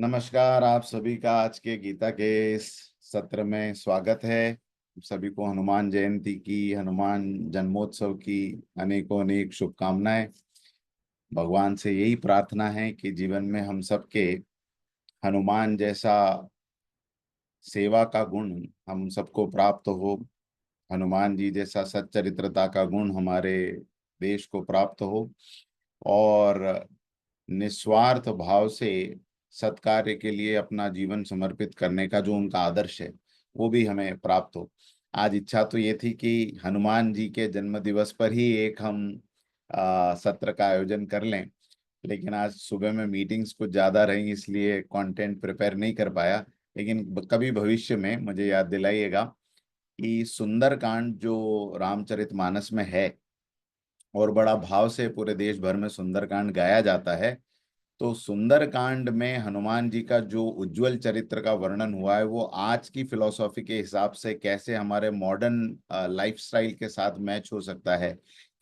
नमस्कार। आप सभी का आज के गीता के इस सत्र में स्वागत है। सभी को हनुमान जयंती की, हनुमान जन्मोत्सव की अनेकों अनेक शुभकामनाएं। भगवान से यही प्रार्थना है कि जीवन में हम सबके हनुमान जैसा सेवा का गुण हम सबको प्राप्त हो। हनुमान जी जैसा सच्चरित्रता का गुण हमारे देश को प्राप्त हो और निस्वार्थ भाव से सत्कार्य के लिए अपना जीवन समर्पित करने का जो उनका आदर्श है वो भी हमें प्राप्त हो। आज इच्छा तो ये थी कि हनुमान जी के जन्म दिवस पर ही एक हम सत्र का आयोजन कर लें, लेकिन आज सुबह में मीटिंग्स कुछ ज़्यादा रही इसलिए कंटेंट प्रिपेयर नहीं कर पाया। लेकिन कभी भविष्य में मुझे याद दिलाइएगा कि सुंदरकांड जो रामचरितमानस में है और बड़ा भाव से पूरे देश भर में सुंदरकांड गाया जाता है, तो सुंदरकांड में हनुमान जी का जो उज्जवल चरित्र का वर्णन हुआ है वो आज की फिलॉसफी के हिसाब से कैसे हमारे मॉडर्न लाइफस्टाइल के साथ मैच हो सकता है,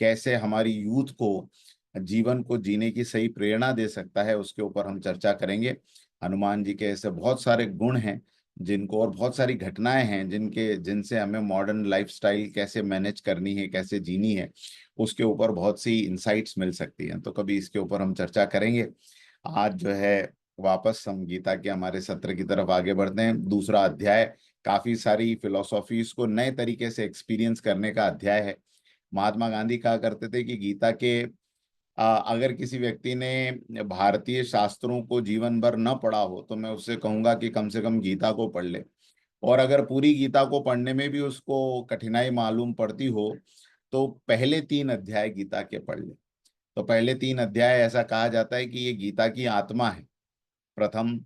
कैसे हमारी यूथ को जीवन को जीने की सही प्रेरणा दे सकता है, उसके ऊपर हम चर्चा करेंगे। हनुमान जी के ऐसे बहुत सारे गुण हैं जिनको, और बहुत सारी घटनाएं हैं जिनसे हमें मॉडर्न लाइफस्टाइल कैसे मैनेज करनी है, कैसे जीनी है, उसके ऊपर बहुत सी इंसाइट्स मिल सकती हैं। तो कभी इसके ऊपर हम चर्चा करेंगे। आज जो है वापस हम गीता के हमारे सत्र की तरफ आगे बढ़ते हैं। दूसरा अध्याय काफी सारी फिलोसॉफीज को नए तरीके से एक्सपीरियंस करने का अध्याय है। महात्मा गांधी कहा करते थे कि गीता के अगर किसी व्यक्ति ने भारतीय शास्त्रों को जीवन भर न पढ़ा हो तो मैं उससे कहूंगा कि कम से कम गीता को पढ़ ले। और अगर पूरी गीता को पढ़ने में भी उसको कठिनाई मालूम पड़ती हो तो पहले 3 अध्याय गीता के पढ़ ले। तो पहले 3 अध्याय ऐसा कहा जाता है कि ये गीता की आत्मा है। प्रथम,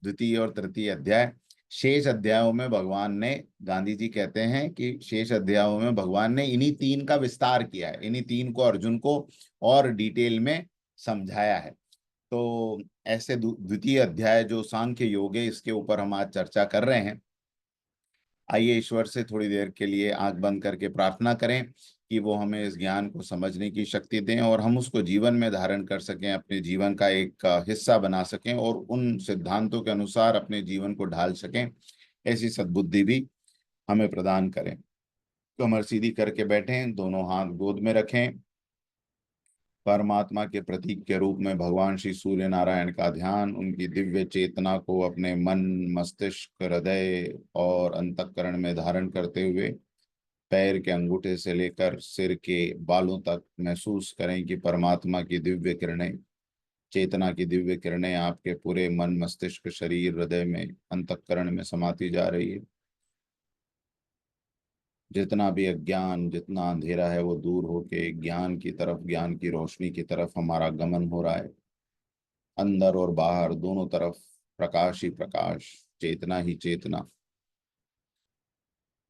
द्वितीय और तृतीय अध्याय। शेष अध्यायों में भगवान ने, गांधी जी कहते हैं कि शेष अध्यायों में भगवान ने इन्हीं 3 का विस्तार किया है, इन्हीं 3 को अर्जुन को और डिटेल में समझाया है। तो ऐसे द्वितीय अध्याय जो सांख्य योग है, इसके ऊपर हम आज चर्चा कर रहे हैं। आइए ईश्वर से थोड़ी देर के लिए आंख बंद करके प्रार्थना करें कि वो हमें इस ज्ञान को समझने की शक्ति दें और हम उसको जीवन में धारण कर सकें, अपने जीवन का एक हिस्सा बना सकें और उन सिद्धांतों के अनुसार अपने जीवन को ढाल सकें। ऐसी सद्बुद्धि भी हमें प्रदान करें। कमर सीधी करके बैठें, दोनों हाथ गोद में रखें। परमात्मा के प्रतीक के रूप में भगवान श्री सूर्य नारायण का ध्यान, उनकी दिव्य चेतना को अपने मन, मस्तिष्क, हृदय और अंतःकरण में धारण करते हुए पैर के अंगूठे से लेकर सिर के बालों तक महसूस करें कि परमात्मा की दिव्य किरणें, चेतना की दिव्य किरणें आपके पूरे मन, मस्तिष्क, शरीर, हृदय में, अंतःकरण में समाती जा रही है। जितना भी अज्ञान, जितना अंधेरा है वो दूर होके ज्ञान की तरफ, ज्ञान की रोशनी की तरफ हमारा गमन हो रहा है। अंदर और बाहर दोनों तरफ प्रकाश ही प्रकाश, चेतना ही चेतना।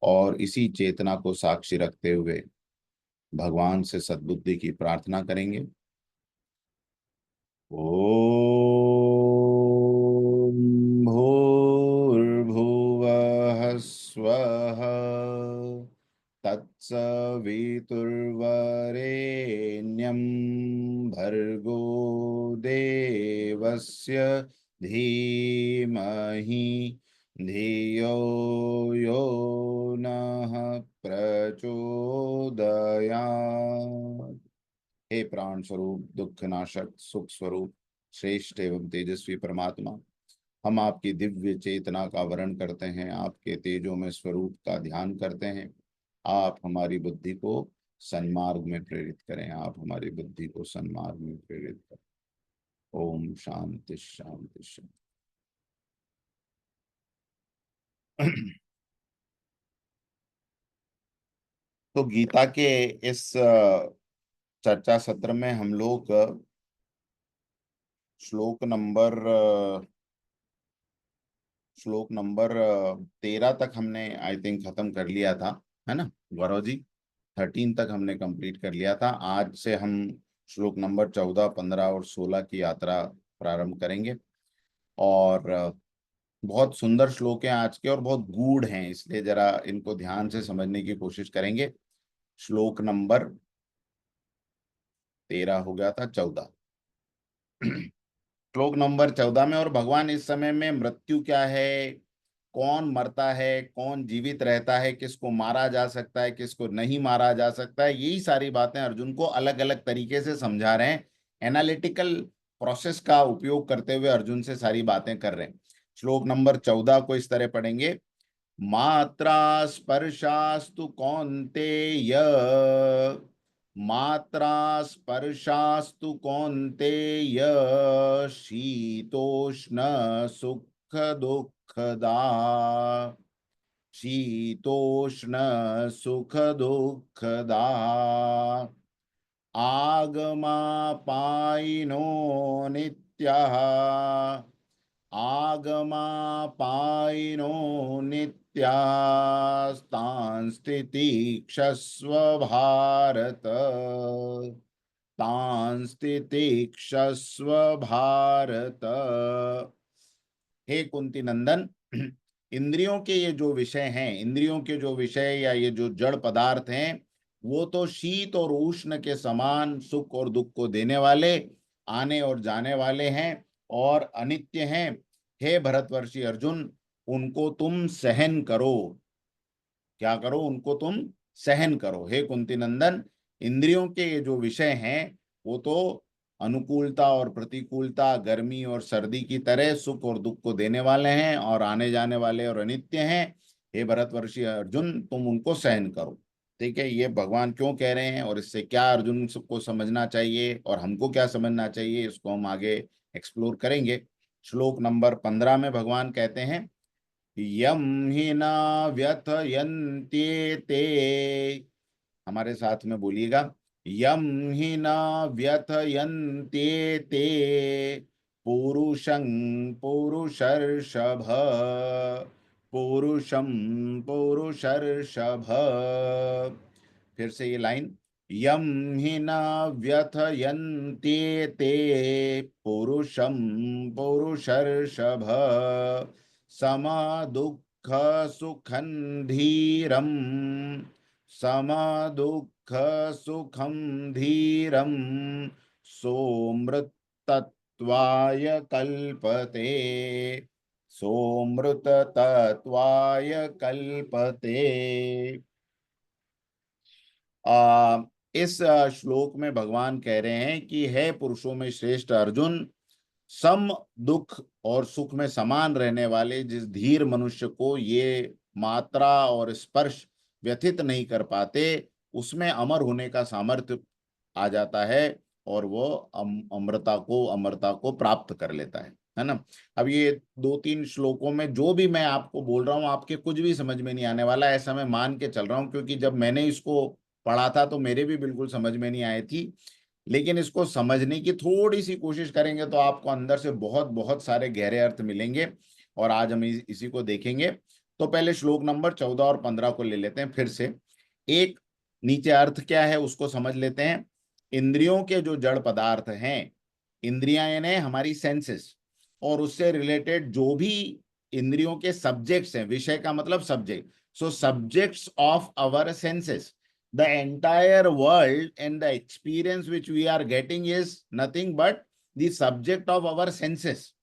और इसी चेतना को साक्षी रखते हुए भगवान से सद्बुद्धि की प्रार्थना करेंगे। ओम भूर्भुवः स्वः तत्सवितुर्वरेण्यं भर्गो देवस्य धीमहि धियो यो नः प्रचोदयात्। हे प्राण स्वरूप, दुख नाशक, सुख स्वरूप, श्रेष्ठ एवं तेजस्वी परमात्मा, हम आपकी दिव्य चेतना का वर्ण करते हैं, आपके तेजों में स्वरूप का ध्यान करते हैं। आप हमारी बुद्धि को सन्मार्ग में प्रेरित करें, आप हमारी बुद्धि को सन्मार्ग में प्रेरित करें। ओम शांति शांति शांति। तो गीता के इस चर्चा सत्र में हम लोग श्लोक नंबर श्लोक नंबर 13 तक हमने आई थिंक खत्म कर लिया था, है ना गौरव जी? 13 तक हमने कंप्लीट कर लिया था। आज से हम श्लोक नंबर 14, 15 और 16 की यात्रा प्रारंभ करेंगे। और बहुत सुंदर श्लोक हैं आज के और बहुत गूढ़ हैं, इसलिए जरा इनको ध्यान से समझने की कोशिश करेंगे। श्लोक नंबर 13 हो गया था, 14। श्लोक नंबर 14 में, और भगवान इस समय में मृत्यु क्या है, कौन मरता है, कौन जीवित रहता है, किसको मारा जा सकता है, किसको नहीं मारा जा सकता है, यही सारी बातें अर्जुन को अलग अलग तरीके से समझा रहे हैं। एनालिटिकल प्रोसेस का उपयोग करते हुए अर्जुन से सारी बातें कर रहे हैं। श्लोक नंबर 14 को इस तरह पढ़ेंगे। मात्रा स्पर्शास्तु कौन्तेय, मात्रा स्पर्शास्तु कौन्तेय, शीतोष्ण सुख दुःखदा, शीतोष्ण सुख दुःखदा, आगमापायिनो नित्यः, आगमापायिनो नित्यास्तांस्तितिक्षस्व भारत, तांस्तितिक्षस्व भारत। हे कुंती नंदन, इंद्रियों के ये जो विषय हैं, इंद्रियों के जो विषय या ये जो जड़ पदार्थ हैं, वो तो शीत और उष्ण के समान सुख और दुख को देने वाले, आने और जाने वाले हैं और अनित्य हैं। हे भरतवर्षी अर्जुन, उनको तुम सहन करो। क्या करो? उनको तुम सहन करो। हे कुंती नंदन, इंद्रियों के ये जो विषय हैं वो तो अनुकूलता और प्रतिकूलता, गर्मी और सर्दी की तरह सुख और दुख को देने वाले हैं और आने जाने वाले और अनित्य हैं। हे भरतवर्षी अर्जुन, तुम उनको सहन करो। ठीक है, ये भगवान क्यों कह रहे हैं और इससे क्या अर्जुन को समझना चाहिए और हमको क्या समझना चाहिए, इसको हम आगे एक्सप्लोर करेंगे। श्लोक नंबर 15 में भगवान कहते हैं, यम ही न व्यथयन्त्येते, हमारे साथ में बोलिएगा, यम ही न व्यथयन्त्येते पुरुषं पुरुषर्षभ, पुरुषं पुरुषर्षभ। फिर से ये लाइन, यम ही न व्यथयन्त्येते पुरुषं पुरुषर्षभ, सम दुःख सुखं धीरं, सम दुःख सुखं धीरं, सोमृतत्वाय कल्पते, सोमृतत्वाय कल्पते। इस श्लोक में भगवान कह रहे हैं कि हे पुरुषों में श्रेष्ठ अर्जुन, सम दुख और सुख में समान रहने वाले जिस धीर मनुष्य को ये मात्रा और स्पर्श व्यथित नहीं कर पाते, उसमें अमर होने का सामर्थ्य आ जाता है और वो अमरता को प्राप्त कर लेता है ना। अब ये 2-3 श्लोकों में जो भी मैं आपको बोल रहा हूँ, आपके कुछ भी समझ में नहीं आने वाला, ऐसा मैं मान के चल रहा हूँ, क्योंकि जब मैंने इसको पढ़ा था तो मेरे भी बिल्कुल समझ में नहीं आई थी। लेकिन इसको समझने की थोड़ी सी कोशिश करेंगे तो आपको अंदर से बहुत बहुत सारे गहरे अर्थ मिलेंगे, और आज हम इसी को देखेंगे। तो पहले श्लोक नंबर 14 और 15 को ले लेते हैं फिर से। एक नीचे अर्थ क्या है उसको समझ लेते हैं। इंद्रियों के जो जड़ पदार्थ हैं, इंद्रियां यानी हमारी सेंसेस, और उससे रिलेटेड जो भी इंद्रियों के सब्जेक्ट्स हैं, विषय का मतलब subject, so subjects of our senses, the entire world and the experience which we are getting is nothing but the subject of our senses।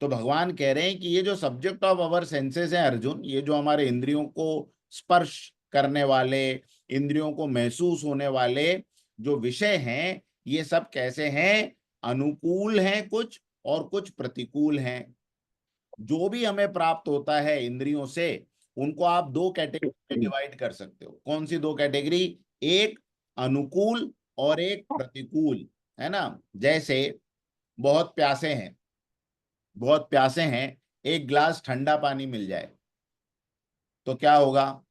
तो भगवान कह रहे हैं कि ये जो सब्जेक्ट ऑफ आवर सेंसेस है अर्जुन, ये जो हमारे इंद्रियों को स्पर्श करने वाले, इंद्रियों को महसूस होने वाले जो विषय हैं, ये सब कैसे हैं? अनुकूल हैं कुछ और कुछ प्रतिकूल हैं। जो भी हमें प्राप्त होता है इंद्रियों से, उनको आप 2 कैटेगरी में डिवाइड कर सकते हो। कौन सी 2 कैटेगरी? एक अनुकूल और एक प्रतिकूल, है ना। जैसे बहुत प्यासे हैं, बहुत प्यासे हैं, एक गिलास ठंडा पानी मिल जाए तो क्या होगा?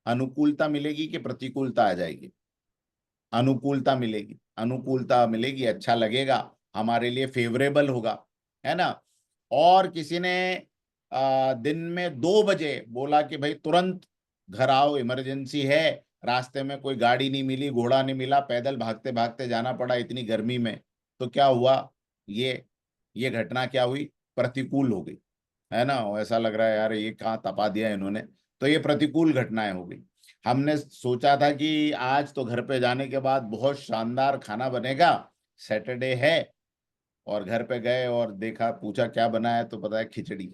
अनुकूलता मिलेगी कि प्रतिकूलता आ जाएगी? अनुकूलता मिलेगी, अनुकूलता मिलेगी, अच्छा लगेगा, हमारे लिए फेवरेबल होगा, है ना। और किसी ने दिन में 2 बजे बोला कि भाई तुरंत घर आओ, इमरजेंसी है, रास्ते में कोई गाड़ी नहीं मिली, घोड़ा नहीं मिला, पैदल भागते भागते जाना पड़ा इतनी गर्मी में, तो क्या हुआ? ये घटना क्या हुई? प्रतिकूल हो गई, है ना। ऐसा लग रहा है यार ये कहाँ तपा दिया इन्होंने, तो ये प्रतिकूल घटनाएं हो गई। हमने सोचा था कि आज तो घर पे जाने के बाद बहुत शानदार खाना बनेगा, सैटरडे है, और घर पे गए और देखा, पूछा क्या बना है, तो पता है खिचड़ी।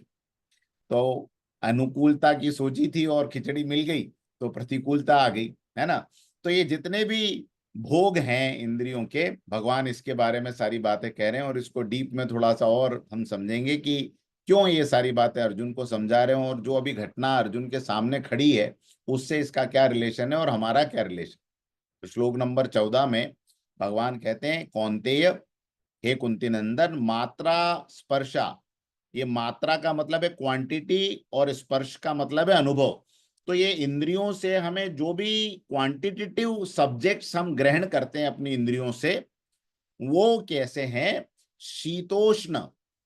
तो अनुकूलता की सोची थी और खिचड़ी मिल गई, तो प्रतिकूलता आ गई, है ना। तो ये जितने भी भोग हैं इंद्रियों के, भगवान इसके बारे में सारी बातें कह रहे हैं, और इसको डीप में थोड़ा सा और हम समझेंगे कि क्यों ये सारी बातें अर्जुन को समझा रहे हैं, और जो अभी घटना अर्जुन के सामने खड़ी है उससे इसका क्या रिलेशन है और हमारा क्या रिलेशन। श्लोक नंबर 14 में भगवान कहते हैं, कौन्तेय, हे कुंती नंदन, मात्रा स्पर्शा, ये मात्रा का मतलब है क्वांटिटी और स्पर्श का मतलब है अनुभव। तो ये इंद्रियों से हमें जो भी क्वांटिटेटिव सब्जेक्ट्स हम ग्रहण करते हैं अपनी इंद्रियों से, वो कैसे हैं, शीतोष्ण,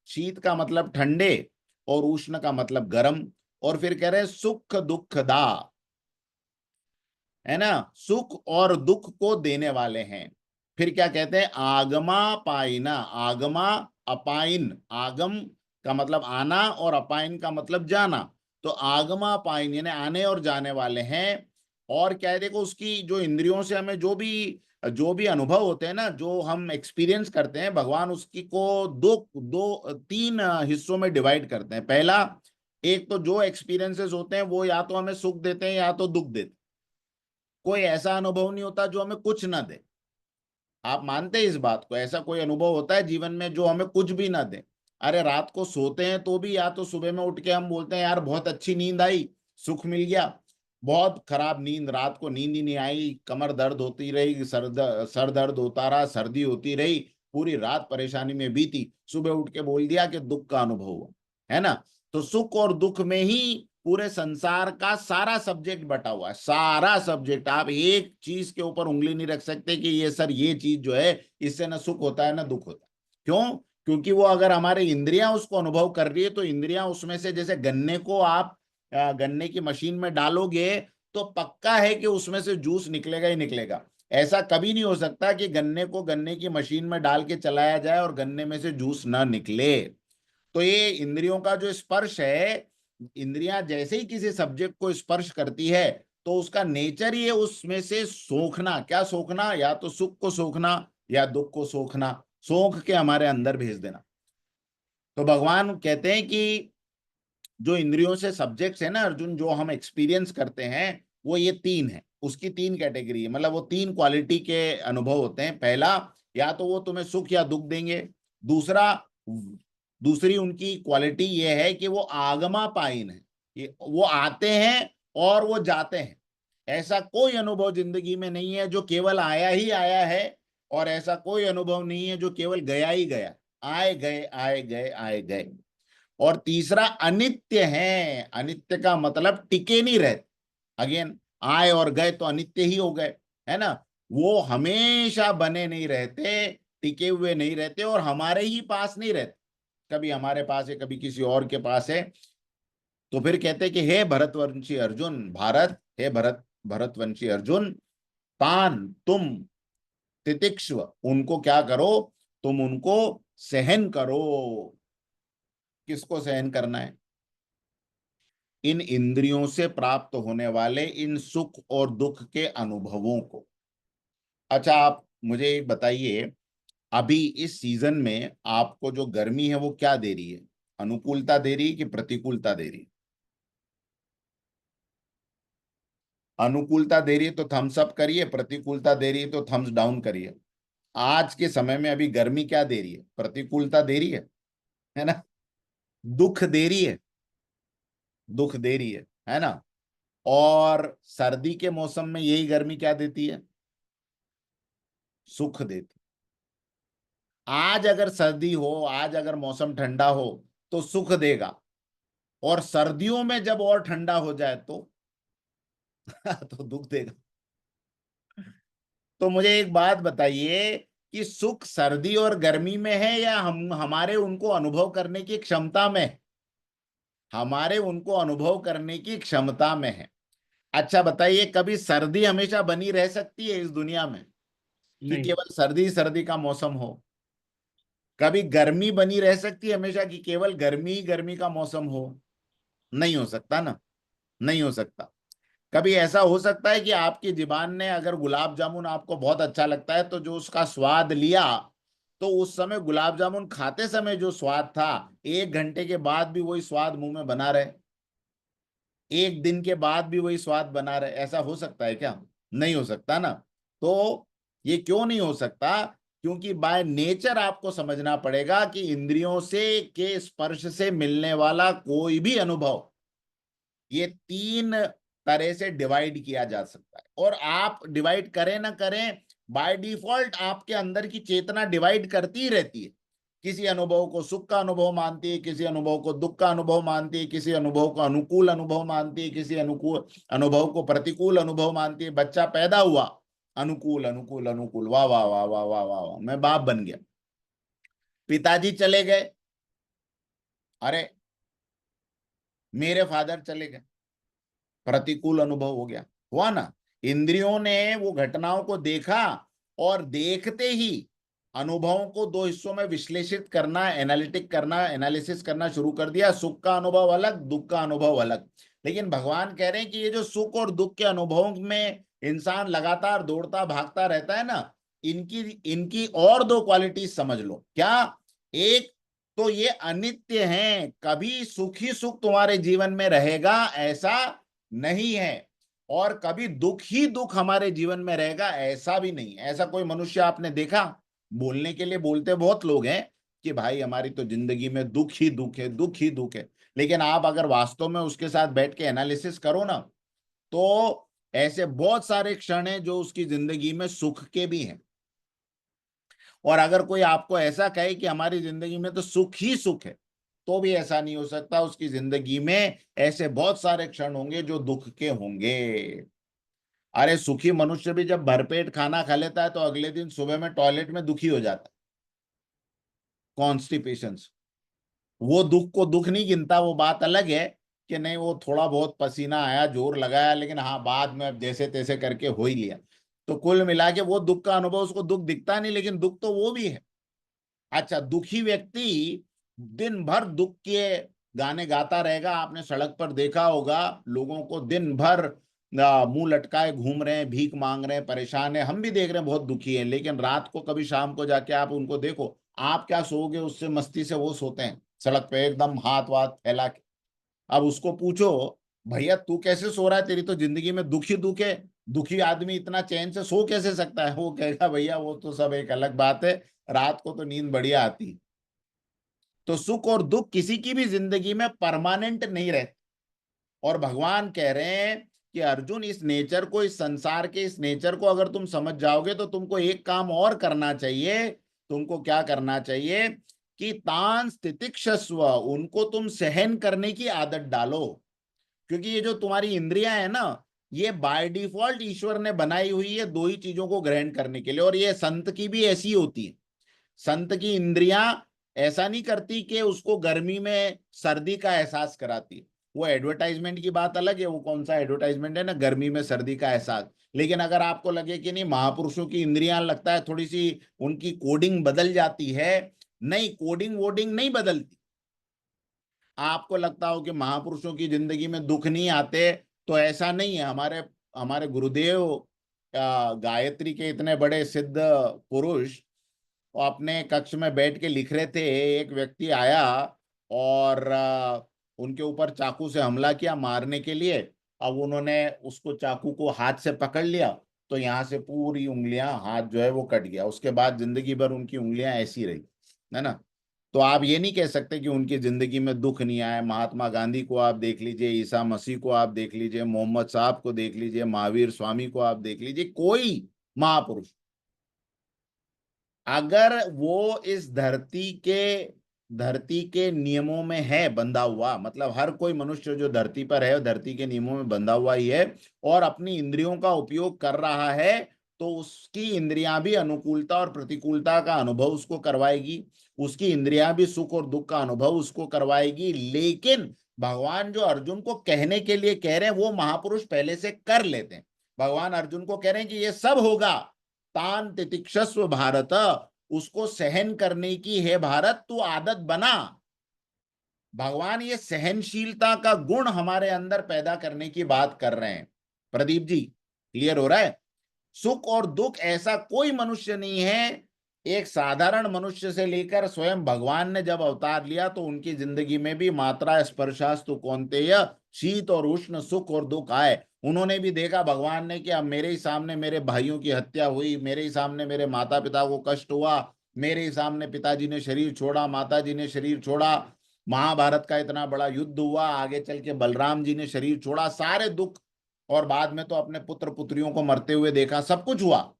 शीत का मतलब ठंडे और उष्ण का मतलब गर्म, और फिर कह रहे हैं सुख दुखदा, है ना, सुख और दुख को देने वाले हैं। फिर क्या कहते हैं, आगमा पाइना, आगमा अपाइन, आगम का मतलब आना और अपाइन का मतलब जाना, तो आगमा पाइन यानी आने और जाने वाले हैं। और क्या है, देखो उसकी जो इंद्रियों से हमें जो भी अनुभव होते हैं ना, जो हम एक्सपीरियंस करते हैं, भगवान उसकी को दो दो तीन हिस्सों में डिवाइड करते हैं। पहला, एक तो जो एक्सपीरियंसेस होते हैं वो या तो हमें सुख देते हैं या तो दुख देते हैं। कोई ऐसा अनुभव नहीं होता जो हमें कुछ ना दे। आप मानते हैं इस बात को? ऐसा कोई अनुभव होता है जीवन में जो हमें कुछ भी ना दे? अरे रात को सोते हैं तो भी या तो सुबह में उठ के हम बोलते हैं यार बहुत अच्छी नींद आई, सुख मिल गया, बहुत खराब नींद, रात को नींद ही नहीं आई, कमर दर्द होती रही, सर दर्द होता रहा, सर्दी होती रही, पूरी रात परेशानी में बीती, सुबह उठ के बोल दिया कि दुख का अनुभव हुआ, है ना। तो सुख और दुख में ही पूरे संसार का सारा सब्जेक्ट बटा हुआ है, सारा सब्जेक्ट। आप एक चीज के ऊपर उंगली नहीं रख सकते कि ये सर ये चीज जो है इससे ना सुख होता है ना दुख होता है। क्यों? क्योंकि वो अगर हमारे इंद्रियां उसको अनुभव कर रही है, तो इंद्रियां उसमें से, जैसे गन्ने को आप गन्ने की मशीन में डालोगे तो पक्का है कि उसमें से जूस निकलेगा ही निकलेगा। ऐसा कभी नहीं हो सकता कि गन्ने को गन्ने की मशीन में डाल के चलाया जाए और गन्ने में से जूस ना निकले। तो ये इंद्रियों का जो स्पर्श है, इंद्रियां जैसे ही किसी सब्जेक्ट को स्पर्श करती है तो उसका नेचर ही है उसमें से सोखना। क्या सोखना? या तो सुख को सोखना या दुख को सोखना, सोख के हमारे अंदर भेज देना। तो भगवान कहते हैं कि जो इंद्रियों से सब्जेक्ट्स है ना अर्जुन, जो हम एक्सपीरियंस करते हैं, वो ये तीन है, उसकी तीन कैटेगरी है, मतलब वो तीन क्वालिटी के अनुभव होते हैं। पहला, या तो वो तुम्हें सुख या दुख देंगे। दूसरा, दूसरी उनकी क्वालिटी ये है कि वो आगमा पाइन है, ये वो आते हैं और वो जाते हैं। ऐसा कोई अनुभव जिंदगी में नहीं है जो केवल आया ही आया है, और ऐसा कोई अनुभव नहीं है जो केवल गया ही गया, आए गए आए गए आए गए। और तीसरा, अनित्य है, अनित्य का मतलब टिके नहीं रहते। अगेन, आए और गए तो अनित्य ही हो गए, है ना। वो हमेशा बने नहीं रहते, टिके हुए नहीं रहते, और हमारे ही पास नहीं रहते। कभी हमारे पास है, कभी किसी और के पास है। तो फिर कहते कि हे भरतवंशी अर्जुन, भारत, हे भरतवंशी अर्जुन, तान तुम तितिक्षव, उनको क्या करो, तुम उनको सहन करो। किसको सहन करना है? इन इंद्रियों से प्राप्त होने वाले इन सुख और दुख के अनुभवों को। अच्छा, आप मुझे बताइए, अभी इस सीजन में आपको जो गर्मी है वो क्या दे रही है? अनुकूलता दे रही है कि प्रतिकूलता दे रही है? अनुकूलता दे रही है तो थम्स अप करिए, प्रतिकूलता दे रही है तो थम्स डाउन करिए। आज के समय में अभी गर्मी क्या दे रही है? प्रतिकूलता दे रही है ना। दुख दे रही है, दुख दे रही है ना। और सर्दी के मौसम में यही गर्मी क्या देती है? सुख देती। आज अगर सर्दी हो, आज अगर मौसम ठंडा हो तो सुख देगा, और सर्दियों में जब और ठंडा हो जाए तो तो दुख देगा। तो मुझे एक बात बताइए कि सुख सर्दी और गर्मी में है या हम हमारे उनको अनुभव करने की क्षमता में है? हमारे उनको अनुभव करने की क्षमता में है। अच्छा बताइए, कभी सर्दी हमेशा बनी रह सकती है इस दुनिया में, कि नहीं। केवल सर्दी सर्दी का मौसम हो? कभी गर्मी बनी रह सकती है हमेशा, कि केवल गर्मी ही गर्मी का मौसम हो? नहीं हो सकता ना, नहीं हो सकता। कभी ऐसा हो सकता है कि आपकी जुबान ने, अगर गुलाब जामुन आपको बहुत अच्छा लगता है तो जो उसका स्वाद लिया तो उस समय गुलाब जामुन खाते समय जो स्वाद था, 1 घंटे के बाद भी वही स्वाद मुंह में बना रहे, 1 दिन के बाद भी वही स्वाद बना रहे। ऐसा हो सकता है क्या? नहीं हो सकता ना। तो ये क्यों नहीं हो सकता? क्योंकि बाय नेचर आपको समझना पड़ेगा कि इंद्रियों से के स्पर्श से मिलने वाला कोई भी अनुभव, ये 3 तरह से डिवाइड किया जा सकता है। और आप डिवाइड करें ना करें, बाय डिफॉल्ट आपके अंदर की चेतना डिवाइड करती ही रहती है। किसी अनुभव को सुख का अनुभव मानती है, किसी अनुभव को दुख का अनुभव मानती है, किसी अनुभव को अनुकूल अनुभव मानती है, किसी अनुकूल अनुभव को प्रतिकूल अनुभव मानती है। बच्चा पैदा हुआ, अनुकूल अनुकूल अनुकूल, वाह वाह वाह वाह वाह वाह वाह, मैं बाप बन गया। पिताजी चले गए, अरे मेरे फादर चले गए, प्रतिकूल अनुभव हो गया, हुआ ना। इंद्रियों ने वो घटनाओं को देखा और देखते ही अनुभवों को 2 हिस्सों में विश्लेषित करना, एनालिटिक करना, एनालिसिस करना शुरू कर दिया। सुख का अनुभव अलग, दुख का अनुभव अलग। लेकिन भगवान कह रहे हैं कि ये जो सुख और दुख के अनुभवों में इंसान लगातार दौड़ता भागता रहता है ना, इनकी इनकी और 2 क्वालिटीज समझ लो। क्या? एक तो ये अनित्य हैं, कभी सुख ही सुख तुम्हारे जीवन में रहेगा ऐसा नहीं है, और कभी दुख ही दुख हमारे जीवन में रहेगा ऐसा भी नहीं। ऐसा कोई मनुष्य आपने देखा? बोलने के लिए बोलते बहुत लोग हैं कि भाई हमारी तो जिंदगी में दुख ही दुख है, दुख ही दुख है। लेकिन आप अगर वास्तव में उसके साथ बैठ के एनालिसिस करो ना, तो ऐसे बहुत सारे क्षण हैं जो उसकी जिंदगी में सुख के भी हैं। और अगर कोई आपको ऐसा कहे कि हमारी जिंदगी में तो सुख ही सुख है, तो भी ऐसा नहीं हो सकता। उसकी जिंदगी में ऐसे बहुत सारे क्षण होंगे जो दुख के होंगे। अरे सुखी मनुष्य भी जब भरपेट खाना खा लेता है तो अगले दिन सुबह में टॉयलेट में दुखी हो जाता है, कॉन्स्टिपेशन। वो दुख को दुख नहीं गिनता। वो बात अलग है कि नहीं वो थोड़ा बहुत पसीना आया, जोर लगाया, लेकिन हाँ बाद में अब जैसे तैसे करके हो ही लिया। तो कुल मिला के वो दुख का अनुभव उसको दुख दिखता नहीं, लेकिन दुख तो वो भी है। अच्छा, दुखी व्यक्ति दिन भर दुख के गाने गाता रहेगा। आपने सड़क पर देखा होगा लोगों को दिन भर मुंह लटकाए घूम रहे हैं, भीख मांग रहे हैं, परेशान है। हम भी देख रहे हैं बहुत दुखी है, लेकिन रात को कभी शाम को जाके आप उनको देखो, आप क्या सोओगे उससे मस्ती से वो सोते हैं सड़क पे एकदम हाथ वाथ फैला के। अब उसको पूछो, भैया तू कैसे सो रहा है, तेरी तो जिंदगी में दुख ही दुख है, दुखी आदमी इतना चैन से सो कैसे सकता है? वो कहेगा भैया वो तो सब एक अलग बात है, रात को तो नींद बढ़िया आती। तो सुख और दुख किसी की भी जिंदगी में परमानेंट नहीं रहते। और भगवान कह रहे हैं कि अर्जुन इस नेचर को, इस संसार के इस नेचर को अगर तुम समझ जाओगे तो तुमको एक काम और करना चाहिए। तुमको क्या करना चाहिए? कि तान स्थितिक्षस्व, उनको तुम सहन करने की आदत डालो। क्योंकि ये जो तुम्हारी इंद्रियां है ना, ये बाय डिफॉल्ट ईश्वर ने बनाई हुई है 2 ही चीजों को ग्रहण करने के लिए। और ये संत की भी ऐसी होती है। संत की इंद्रियां ऐसा नहीं करती कि उसको गर्मी में सर्दी का एहसास कराती। वो एडवर्टाइजमेंट की बात अलग है, वो कौन सा एडवर्टाइजमेंट है ना, गर्मी में सर्दी का एहसास। लेकिन अगर आपको लगे कि नहीं महापुरुषों की इंद्रियां लगता है थोड़ी सी उनकी कोडिंग बदल जाती है, नहीं, कोडिंग वोडिंग नहीं बदलती। आपको लगता हो कि महापुरुषों की जिंदगी में दुख नहीं आते, तो ऐसा नहीं है। हमारे हमारे गुरुदेव गायत्री के इतने बड़े सिद्ध पुरुष, वो अपने कक्ष में बैठ के लिख रहे थे। एक व्यक्ति आया और उनके ऊपर चाकू से हमला किया मारने के लिए। अब उन्होंने उसको चाकू को हाथ से पकड़ लिया, तो यहाँ से पूरी उंगलियां, हाथ जो है वो कट गया। उसके बाद जिंदगी भर उनकी उंगलियां ऐसी रही, है ना। तो आप ये नहीं कह सकते कि उनकी जिंदगी में दुख नहीं आया। महात्मा गांधी को आप देख लीजिए, ईसा मसीह को आप देख लीजिए, मोहम्मद साहब को देख लीजिए, महावीर स्वामी को आप देख लीजिए, कोई महापुरुष अगर वो इस धरती के नियमों में है बंधा हुआ, मतलब हर कोई मनुष्य जो धरती पर है धरती के नियमों में बंधा हुआ ही है और अपनी इंद्रियों का उपयोग कर रहा है, तो उसकी इंद्रियां भी अनुकूलता और प्रतिकूलता का अनुभव उसको करवाएगी। उसकी इंद्रियां भी सुख और दुख का अनुभव उसको करवाएगी। लेकिन भगवान जो अर्जुन को कहने के लिए कह रहे हैं वो महापुरुष पहले से कर लेते हैं। भगवान अर्जुन को कह रहे हैं कि ये सब होगा, तान तितिक्षस्व भारत, उसको सहन करने की है भारत, तू आदत बना। भगवान ये सहनशीलता का गुण हमारे अंदर पैदा करने की बात कर रहे हैं। प्रदीप जी, क्लियर हो रहा है? सुख और दुख ऐसा कोई मनुष्य नहीं है एक साधारण मनुष्य से लेकर स्वयं भगवान ने जब अवतार लिया तो उनकी जिंदगी में भी मात्रा स्पर्शास्तु कौन्तेय, शीत और उष्ण, सुख और दुख आए। उन्होंने भी देखा भगवान ने कि अब मेरे ही सामने मेरे भाइयों की हत्या हुई, मेरे ही सामने मेरे माता पिता को कष्ट हुआ, मेरे ही सामने पिताजी ने शरीर छोड़ा, माता जी ने शरीर छोड़ा, महाभारत का इतना बड़ा युद्ध हुआ, आगे चल के बलराम जी ने शरीर छोड़ा, सारे दुख, और बाद में तो अपने पुत्र पुत्रियों को मरते हुए देखा, सब कुछ हुआ।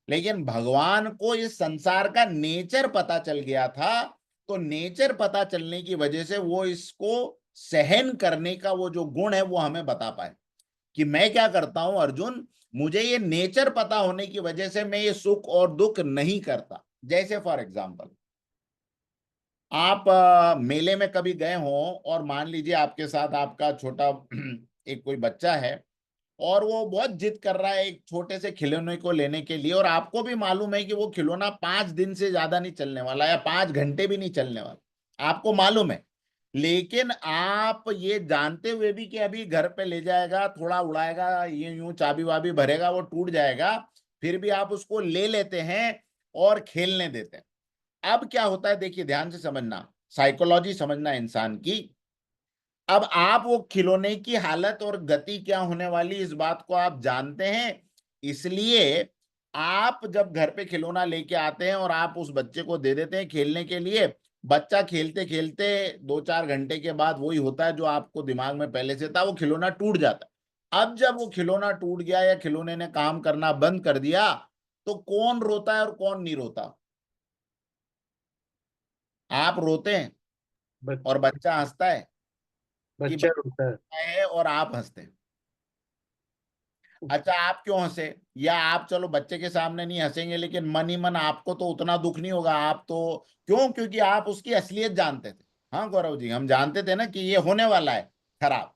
लेकिन भगवान को इस संसार का नेचर पता चल गया था, तो नेचर पता चलने की वजह से वो इसको सहन करने का वो जो गुण है वो हमें बता पाए कि मैं क्या करता हूं अर्जुन, मुझे ये नेचर पता होने की वजह से मैं ये सुख और दुख नहीं करता। जैसे फॉर एग्जाम्पल, आप मेले में कभी गए हो और मान लीजिए आपके साथ आपका छोटा एक कोई बच्चा है और वो बहुत जिद कर रहा है एक छोटे से खिलौने को लेने के लिए, और आपको भी मालूम है कि वो खिलौना 5 दिन से ज्यादा नहीं चलने वाला या 5 घंटे भी नहीं चलने वाला, आपको मालूम है। लेकिन आप ये जानते हुए भी कि अभी घर पे ले जाएगा, थोड़ा उड़ाएगा, ये यूं चाबी वाबी भरेगा, वो टूट जाएगा, फिर भी आप उसको ले लेते हैं और खेलने देते हैं। अब क्या होता है, देखिए ध्यान से समझना, साइकोलॉजी समझना इंसान की। अब आप वो खिलौने की हालत और गति क्या होने वाली इस बात को आप जानते हैं, इसलिए आप जब घर पे खिलौना लेके आते हैं और आप उस बच्चे को दे देते हैं खेलने के लिए, बच्चा खेलते खेलते 2-4 घंटे के बाद वही होता है जो आपको दिमाग में पहले से था, वो खिलौना टूट जाता है। अब जब वो खिलौना टूट गया या खिलौने ने काम करना बंद कर दिया, तो कौन रोता है और कौन नहीं रोता? आप रोते हैं बच, और बच्चा हंसता है, कि बच्चा रोता है। बच्चा है और आप हंसते हैं? अच्छा, आप क्यों हंसे? या आप चलो बच्चे के सामने नहीं हंसेंगे, लेकिन मन ही मन आपको तो उतना दुख नहीं होगा, आप तो क्यों? क्योंकि आप उसकी असलियत जानते थे। हाँ गौरव जी, हम जानते थे ना कि ये होने वाला है खराब।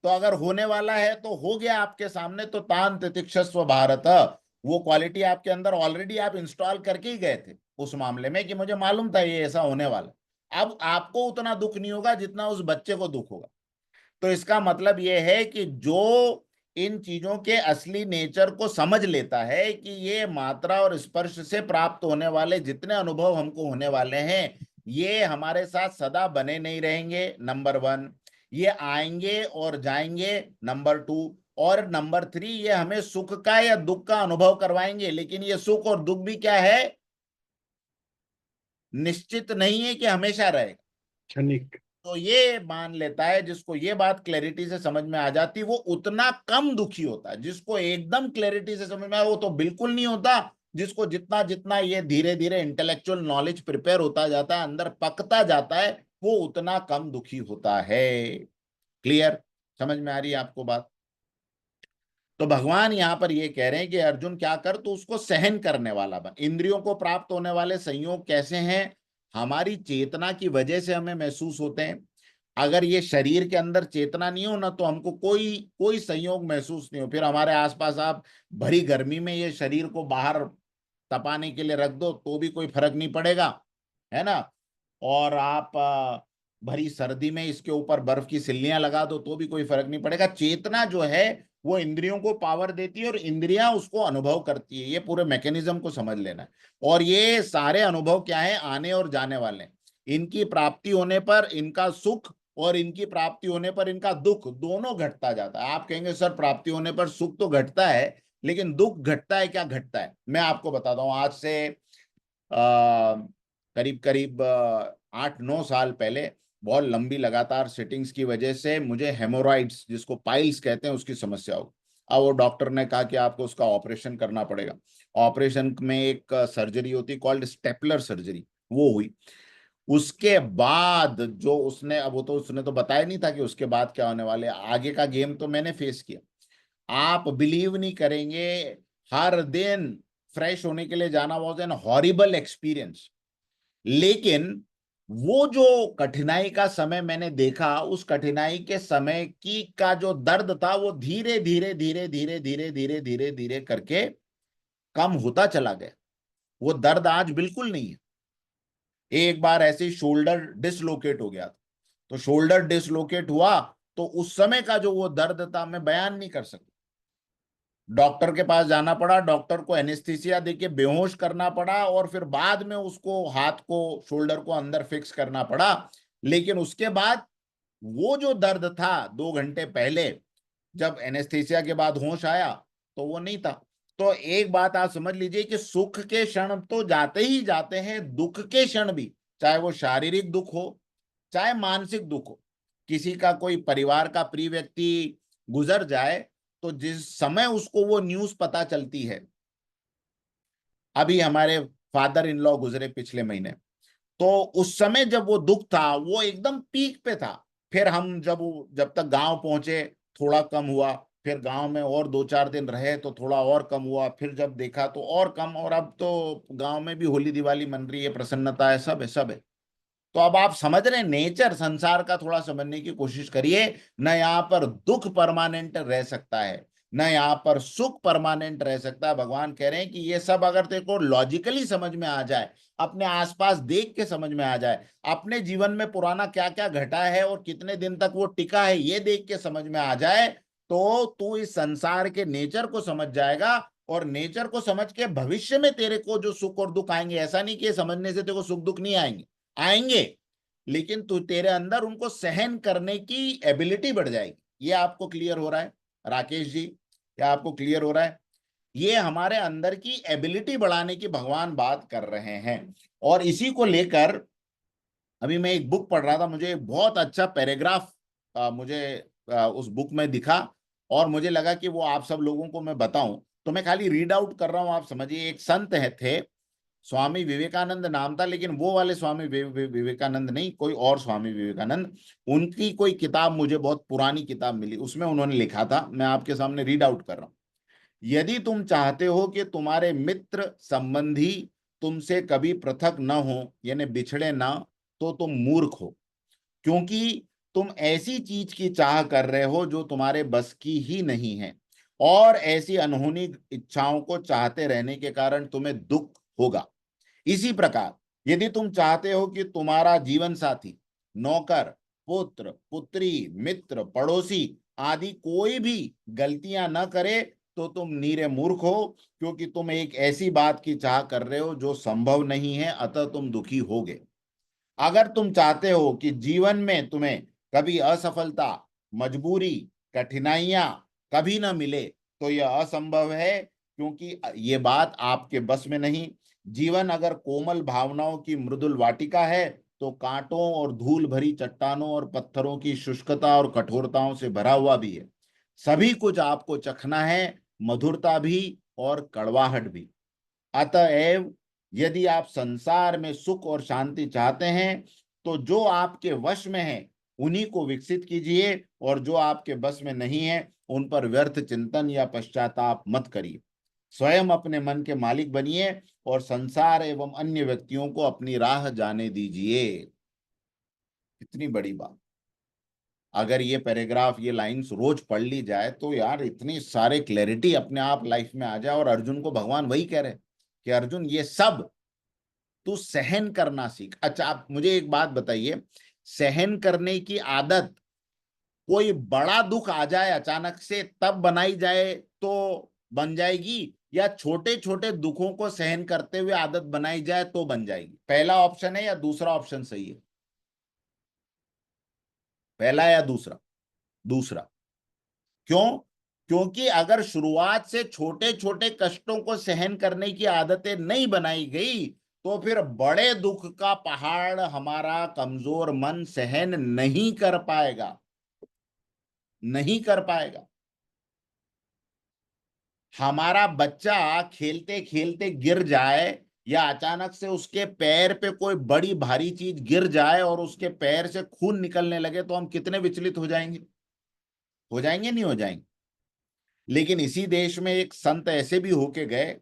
तो अगर होने वाला है तो हो गया आपके सामने, तो तान तितिक्षस्व भारत, वो क्वालिटी आपके अंदर ऑलरेडी आप इंस्टॉल करके ही गए थे उस मामले में कि मुझे मालूम था ये ऐसा होने वाला। अब आपको उतना दुख नहीं होगा जितना उस बच्चे को दुख होगा। तो इसका मतलब यह है कि जो इन चीजों के असली नेचर को समझ लेता है कि ये मात्रा और स्पर्श से प्राप्त होने वाले जितने अनुभव हमको होने वाले हैं, ये हमारे साथ सदा बने नहीं रहेंगे, नंबर 1। ये आएंगे और जाएंगे, नंबर 2। और नंबर 3, ये हमें सुख का या दुख का अनुभव करवाएंगे, लेकिन ये सुख और दुख भी क्या है, निश्चित नहीं है कि हमेशा रहेगा। क्षणिक। तो ये मान लेता है, जिसको ये बात क्लैरिटी से समझ में आ जाती, वो उतना कम दुखी होता है। जिसको एकदम क्लैरिटी से समझ में आए वो तो बिल्कुल नहीं होता। जिसको जितना जितना ये धीरे धीरे इंटेलेक्चुअल नॉलेज प्रिपेयर होता जाता है, अंदर पकता जाता है, वो उतना कम दुखी होता है। क्लियर? समझ में आ रही है आपको बात? तो भगवान यहां पर ये कह रहे हैं कि अर्जुन क्या कर, तो उसको सहन करने वाला बन। इंद्रियों को प्राप्त होने वाले संयोग कैसे हैं? हमारी चेतना की वजह से हमें महसूस होते हैं। अगर ये शरीर के अंदर चेतना नहीं हो ना, तो हमको कोई कोई संयोग महसूस नहीं हो। फिर हमारे आसपास आप भरी गर्मी में ये शरीर को बाहर तपाने के लिए रख दो तो भी कोई फर्क नहीं पड़ेगा, है ना? और आप भरी सर्दी में इसके ऊपर बर्फ की सिल्लियां लगा दो तो भी कोई फर्क नहीं पड़ेगा। चेतना जो है वो इंद्रियों को पावर देती है और इंद्रियां उसको अनुभव करती है। ये पूरे मैकेनिज्म को समझ लेना है। और ये सारे अनुभव क्या है, आने और जाने वाले हैं। इनकी प्राप्ति होने पर इनका सुख और इनकी प्राप्ति होने पर इनका दुख दोनों घटता जाता है। आप कहेंगे सर प्राप्ति होने पर सुख तो घटता है, लेकिन दुख घटता है क्या? घटता है। मैं आपको बताता हूँ, आज से करीब करीब 8-9 साल पहले बहुत लंबी लगातार सिटिंग्स की वजह से मुझे हेमोरॉइड्स, जिसको पाइल्स कहते हैं, उसकी समस्या हो। अब वो डॉक्टर ने कहा कि आपको उसका ऑपरेशन करना पड़ेगा। ऑपरेशन में एक सर्जरी होती है कॉल्ड स्टेपलर सर्जरी, वो हुई। उसके बाद जो उसने, अब वो तो उसने तो बताया नहीं था कि उसके बाद क्या होने वाले, आगे का गेम तो मैंने फेस किया। आप बिलीव नहीं करेंगे, हर दिन फ्रेश होने के लिए जाना वॉज एन हॉरिबल एक्सपीरियंस। लेकिन वो जो कठिनाई का समय मैंने देखा, उस कठिनाई के समय की का जो दर्द था, वो धीरे धीरे धीरे धीरे धीरे धीरे धीरे धीरे करके कम होता चला गया। वो दर्द आज बिल्कुल नहीं है। एक बार ऐसे ही शोल्डर डिसलोकेट हो गया था, तो शोल्डर डिसलोकेट हुआ तो उस समय का जो वो दर्द था मैं बयान नहीं कर सकता। डॉक्टर के पास जाना पड़ा, डॉक्टर को एनेस्थीसिया देके बेहोश करना पड़ा और फिर बाद में उसको हाथ को, शोल्डर को अंदर फिक्स करना पड़ा। लेकिन उसके बाद वो जो दर्द था 2 घंटे पहले, जब एनेस्थीसिया के बाद होश आया, तो वो नहीं था। तो एक बात आप समझ लीजिए कि सुख के क्षण तो जाते ही जाते हैं, दुख के क्षण भी, चाहे वो शारीरिक दुख हो चाहे मानसिक दुख हो। किसी का कोई परिवार का प्रिय व्यक्ति गुजर जाए, तो जिस समय उसको वो न्यूज पता चलती है, अभी हमारे फादर इन लॉ गुजरे पिछले महीने, तो उस समय जब वो दुख था वो एकदम पीक पे था। फिर हम जब तक गांव पहुंचे थोड़ा कम हुआ, फिर गांव में और 2-4 दिन रहे तो थोड़ा और कम हुआ, फिर जब देखा तो और कम, और अब तो गांव में भी होली दिवाली मन रही है, प्रसन्नता है, सब है, सब है। तो अब आप समझ रहे हैं नेचर संसार का, थोड़ा समझने की कोशिश करिए। न यहाँ पर दुख परमानेंट रह सकता है, न यहाँ पर सुख परमानेंट रह सकता है। भगवान कह रहे हैं कि ये सब अगर तेरे को लॉजिकली समझ में आ जाए, अपने आसपास देख के समझ में आ जाए, अपने जीवन में पुराना क्या क्या घटा है और कितने दिन तक वो टिका है ये देख के समझ में आ जाए, तो तू इस संसार के नेचर को समझ जाएगा। और नेचर को समझ के भविष्य में तेरे को जो सुख और दुख आएंगे, ऐसा नहीं कि ये समझने से तेरे को सुख दुख नहीं आएंगे, आएंगे, लेकिन तू तेरे अंदर उनको सहन करने की एबिलिटी बढ़ जाएगी। ये आपको क्लियर हो रहा है राकेश जी? क्या आपको क्लियर हो रहा है? ये हमारे अंदर की एबिलिटी बढ़ाने की भगवान बात कर रहे हैं। और इसी को लेकर अभी मैं एक बुक पढ़ रहा था, मुझे बहुत अच्छा पैराग्राफ मुझे उस बुक में दिखा, और मुझे लगा कि वो आप सब लोगों को मैं बताऊं, तो मैं खाली रीड आउट कर रहा हूं, आप समझिए। एक संत है थे, स्वामी विवेकानंद नाम था, लेकिन वो वाले स्वामी विवेकानंद नहीं, कोई और स्वामी विवेकानंद। उनकी कोई किताब मुझे बहुत पुरानी किताब मिली, उसमें उन्होंने लिखा था, मैं आपके सामने रीड आउट कर रहा हूं। यदि तुम चाहते हो कि तुम्हारे मित्र संबंधी तुमसे कभी पृथक न हो, यानी बिछड़े ना, तो तुम मूर्ख हो, क्योंकि तुम ऐसी चीज की चाह कर रहे हो जो तुम्हारे बस की ही नहीं है, और ऐसी अनहोनी इच्छाओं को चाहते रहने के कारण तुम्हें दुख होगा। इसी प्रकार यदि तुम चाहते हो कि तुम्हारा जीवन साथी, नौकर, पुत्र, पुत्री, मित्र, पड़ोसी आदि कोई भी गलतियां न करे, तो तुम नीरे मूर्ख हो, क्योंकि तुम एक ऐसी बात की चाह कर रहे हो जो संभव नहीं है, अतः तुम दुखी होगे। अगर तुम चाहते हो कि जीवन में तुम्हें कभी असफलता, मजबूरी, कठिनाइयां कभी ना मिले, तो यह असंभव है, क्योंकि ये बात आपके बस में नहीं। जीवन अगर कोमल भावनाओं की मृदुल वाटिका है, तो कांटों और धूल भरी चट्टानों और पत्थरों की शुष्कता और कठोरताओं से भरा हुआ भी है। सभी कुछ आपको चखना है, मधुरता भी और कड़वाहट भी। अतएव यदि आप संसार में सुख और शांति चाहते हैं, तो जो आपके वश में है उन्हीं को विकसित कीजिए, और जो आपके बस में नहीं है उन पर व्यर्थ चिंतन या पश्चाताप मत करिए। स्वयं अपने मन के मालिक बनिए और संसार एवं अन्य व्यक्तियों को अपनी राह जाने दीजिए। इतनी बड़ी बात, अगर ये पैराग्राफ, ये लाइंस रोज पढ़ ली जाए, तो यार इतनी सारे क्लैरिटी अपने आप लाइफ में आ जाए। और अर्जुन को भगवान वही कह रहे कि अर्जुन ये सब तू सहन करना सीख। अच्छा, आप मुझे एक बात बताइए, सहन करने की आदत कोई बड़ा दुख आ जाए अचानक से तब बनाई जाए तो बन जाएगी, या छोटे छोटे दुखों को सहन करते हुए आदत बनाई जाए तो बन जाएगी? पहला ऑप्शन है या दूसरा ऑप्शन सही है? पहला या दूसरा? दूसरा। क्यों? क्योंकि अगर शुरुआत से छोटे छोटे कष्टों को सहन करने की आदतें नहीं बनाई गई, तो फिर बड़े दुख का पहाड़ हमारा कमजोर मन सहन नहीं कर पाएगा, नहीं कर पाएगा। हमारा बच्चा खेलते खेलते गिर जाए, या अचानक से उसके पैर पे कोई बड़ी भारी चीज गिर जाए और उसके पैर से खून निकलने लगे, तो हम कितने विचलित हो जाएंगे? हो जाएंगे, नहीं हो जाएंगे? लेकिन इसी देश में एक संत ऐसे भी होके गए,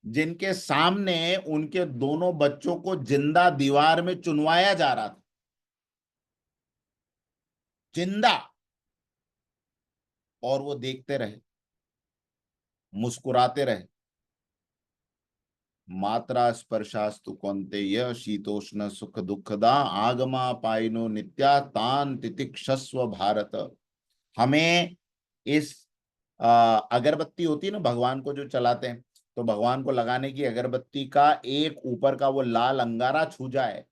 जिनके सामने उनके दोनों बच्चों को जिंदा दीवार में चुनवाया जा रहा था, जिंदा, और वो देखते रहे, मुस्कुराते रहे। मात्रा स्पर्शास्तु कौन्तेय शीतोष्ण सुख दुखदा आगमा पाइनो नित्या तान तितिक्षस्व भारत। हमें इस अगरबत्ती होती है ना भगवान को जो चलाते हैं, तो भगवान को लगाने की अगरबत्ती का एक ऊपर का वो लाल अंगारा छू जाए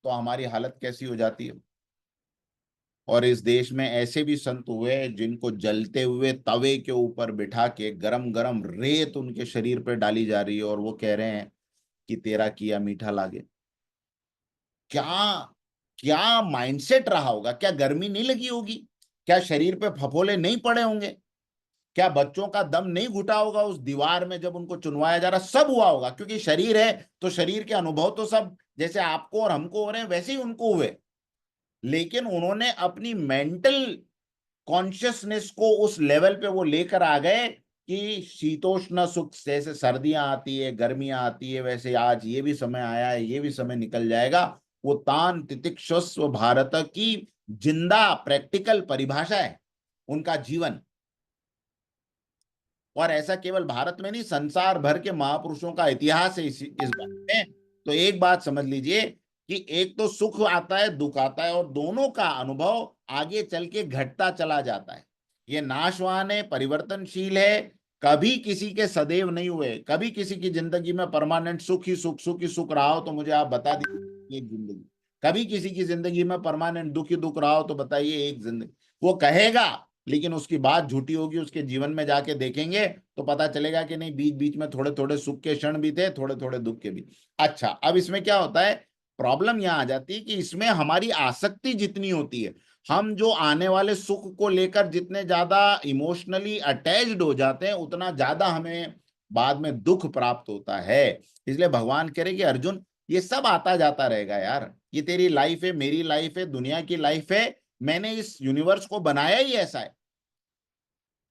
तो हमारी हालत कैसी हो जाती है। और इस देश में ऐसे भी संत हुए जिनको जलते हुए तवे के ऊपर बिठा के गरम गरम रेत उनके शरीर पे डाली जा रही है और वो कह रहे हैं कि तेरा किया मीठा लागे। क्या क्या माइंडसेट रहा होगा? क्या गर्मी नहीं लगी होगी? क्या शरीर पे फफोले नहीं पड़े होंगे? क्या बच्चों का दम नहीं घुटा होगा उस दीवार में जब उनको चुनवाया जा रहा? सब हुआ होगा, क्योंकि शरीर है तो शरीर के अनुभव तो सब जैसे आपको और हमको हो रहे हैं वैसे ही उनको हुए। लेकिन उन्होंने अपनी मेंटल कॉन्शियसनेस को उस लेवल पे वो लेकर आ गए कि शीतोष्ण सुख, जैसे सर्दियां आती है गर्मियां आती है वैसे आज ये भी समय आया है, ये भी समय निकल जाएगा। वो तान तितिक्षस्व भारत की जिंदा प्रैक्टिकल परिभाषा है उनका जीवन। और ऐसा केवल भारत में नहीं, संसार भर के महापुरुषों का इतिहास है इस बात में। तो एक बात समझ लीजिए कि एक तो सुख आता है दुख आता है, और दोनों का अनुभव आगे चल के घटता चला जाता है। ये नाशवान है, परिवर्तनशील है। कभी किसी के सदैव नहीं हुए, कभी किसी की जिंदगी में परमानेंट सुख ही सुख, सुख ही सुख रहा हो तो मुझे आप बता दीजिए एक जिंदगी। कभी किसी की जिंदगी में परमानेंट दुख ही दुख रहा हो तो बताइए एक जिंदगी। वो कहेगा, लेकिन उसकी बात झूठी होगी। उसके जीवन में जाके देखेंगे तो पता चलेगा कि नहीं, बीच बीच में थोड़े थोड़े सुख के क्षण भी थे, थोड़े थोड़े दुख के भी। अच्छा, अब इसमें क्या होता है, प्रॉब्लम यहां आ जाती है कि इसमें हमारी आसक्ति जितनी होती है, हम जो आने वाले सुख को लेकर जितने ज्यादा इमोशनली अटैच्ड हो जाते हैं, उतना ज्यादा हमें बाद में दुख प्राप्त होता है। इसलिए भगवान कह रहे कि अर्जुन, ये सब आता जाता रहेगा यार। ये तेरी लाइफ है, मेरी लाइफ है, दुनिया की लाइफ है। मैंने इस यूनिवर्स को बनाया ही ऐसा है।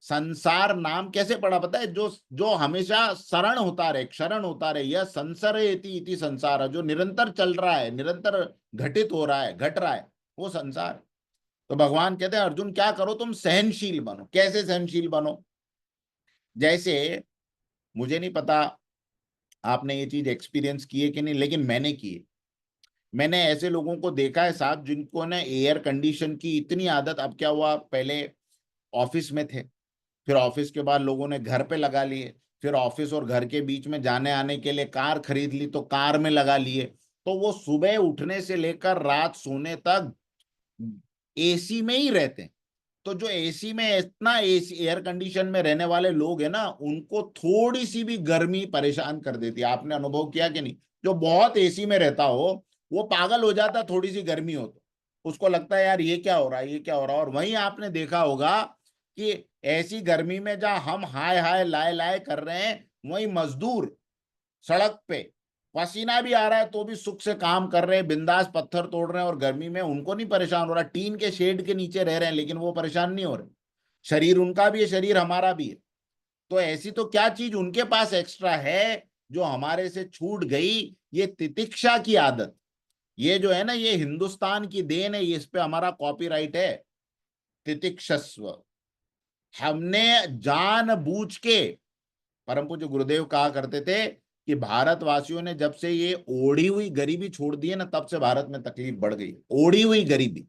संसार नाम कैसे पड़ा पता है? जो जो हमेशा शरण होता रहे, क्षरण होता रहे, यह संसरेति इति संसार, जो निरंतर चल रहा है, निरंतर घटित हो रहा है, घट रहा है, वो संसार। तो भगवान कहते हैं अर्जुन क्या करो, तुम सहनशील बनो। कैसे सहनशील बनो? जैसे, मुझे नहीं पता आपने ये चीज एक्सपीरियंस की है कि नहीं, लेकिन मैंने की है। मैंने ऐसे लोगों को देखा है साहब जिनको ना एयर कंडीशन की इतनी आदत। अब क्या हुआ, पहले ऑफिस में थे, फिर ऑफिस के बाद लोगों ने घर पे लगा लिए, फिर ऑफिस और घर के बीच में जाने आने के लिए कार खरीद ली तो कार में लगा लिए। तो वो सुबह उठने से लेकर रात सोने तक एसी में ही रहते हैं। तो जो एसी में, इतना एसी एयर कंडीशन में रहने वाले लोग हैं ना, उनको थोड़ी सी भी गर्मी परेशान कर देती है। आपने अनुभव किया कि नहीं? जो बहुत एसी में रहता हो वो पागल हो जाता, थोड़ी सी गर्मी हो तो उसको लगता है यार ये क्या हो रहा है, ये क्या हो रहा है। और वहीं आपने देखा होगा कि ऐसी गर्मी में जहां हम हाय हाय लाए लाए कर रहे हैं, वहीं मजदूर सड़क पे पसीना भी आ रहा है तो भी सुख से काम कर रहे हैं, बिंदास पत्थर तोड़ रहे हैं, और गर्मी में उनको नहीं परेशान हो रहा। टीन के शेड के नीचे रह रहे हैं लेकिन वो परेशान नहीं हो रहे। शरीर उनका भी है, शरीर हमारा भी है। तो ऐसी तो क्या चीज उनके पास एक्स्ट्रा है जो हमारे से छूट गई? ये तितिक्षा की आदत। ये जो है ना, ये हिंदुस्तान की देन है, ये इस पे हमारा कॉपीराइट है। तितिक्षस्व। हमने जानबूझ के, परम पूज्य गुरुदेव कहा करते थे कि भारतवासियों ने जब से ये ओढ़ी हुई गरीबी छोड़ दी है ना, तब से भारत में तकलीफ बढ़ गई। ओढ़ी हुई गरीबी।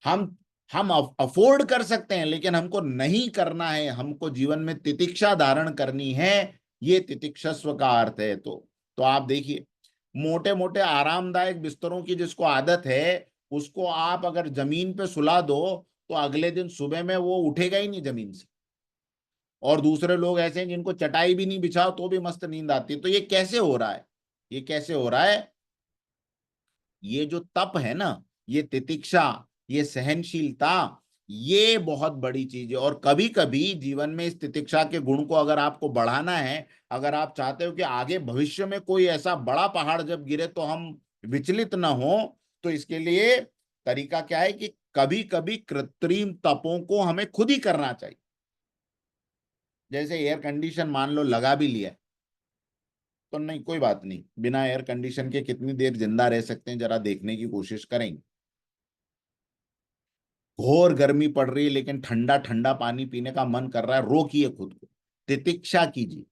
हम हम अफोर्ड कर सकते हैं लेकिन हमको नहीं करना है, हमको जीवन में तितिक्षा धारण करनी है। ये तितिक्षस्व का अर्थ है। तो आप देखिए, मोटे मोटे आरामदायक बिस्तरों की जिसको आदत है, उसको आप अगर जमीन पे सुला दो तो अगले दिन सुबह में वो उठेगा ही नहीं जमीन से। और दूसरे लोग ऐसे हैं जिनको चटाई भी नहीं बिछाओ तो भी मस्त नींद आती है। तो ये कैसे हो रहा है? ये कैसे हो रहा है? ये जो तप है ना, ये तितिक्षा, ये सहनशीलता, ये बहुत बड़ी चीज है। और कभी कभी जीवन में इस तितिक्षा के गुण को अगर आपको बढ़ाना है, अगर आप चाहते हो कि आगे भविष्य में कोई ऐसा बड़ा पहाड़ जब गिरे तो हम विचलित ना हो, तो इसके लिए तरीका क्या है कि कभी कभी कृत्रिम तपों को हमें खुद ही करना चाहिए। जैसे एयर कंडीशन मान लो लगा भी लिया, तो नहीं, कोई बात नहीं, बिना एयर कंडीशन के कितनी देर जिंदा रह सकते हैं जरा देखने की कोशिश करेंगे। घोर गर्मी पड़ रही है लेकिन ठंडा ठंडा पानी पीने का मन कर रहा है, रोकिए खुद को, तितिक्षा कीजिए।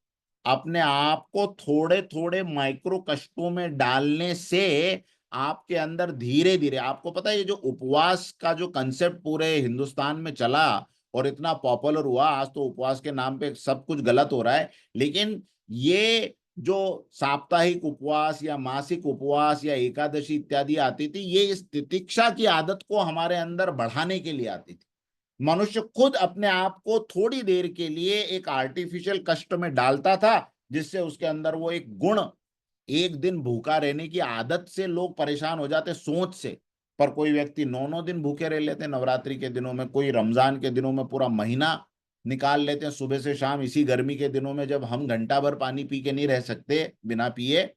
अपने आप को थोड़े थोड़े माइक्रो कष्टों में डालने से आपके अंदर धीरे धीरे, आपको पता है ये जो उपवास का जो कंसेप्ट पूरे हिंदुस्तान में चला, और इतना पॉपुलर हुआ। आज तो उपवास के नाम पे सब कुछ गलत हो रहा है, लेकिन ये जो साप्ताहिक उपवास या मासिक उपवास या एकादशी इत्यादि आती थी, ये इस तितिक्षा की आदत को हमारे अंदर बढ़ाने के लिए आती थी। मनुष्य खुद अपने आप को थोड़ी देर के लिए एक आर्टिफिशियल कष्ट में डालता था, जिससे उसके अंदर वो एक गुण, एक दिन भूखा रहने की आदत से लोग परेशान हो जाते सोच से। पर कोई व्यक्ति 9 दिन भूखे रह लेते नवरात्रि के दिनों में, कोई रमजान के दिनों में पूरा महीना निकाल लेते हैं सुबह से शाम। इसी गर्मी के दिनों में जब हम घंटा भर पानी पी के नहीं रह सकते बिना पिए,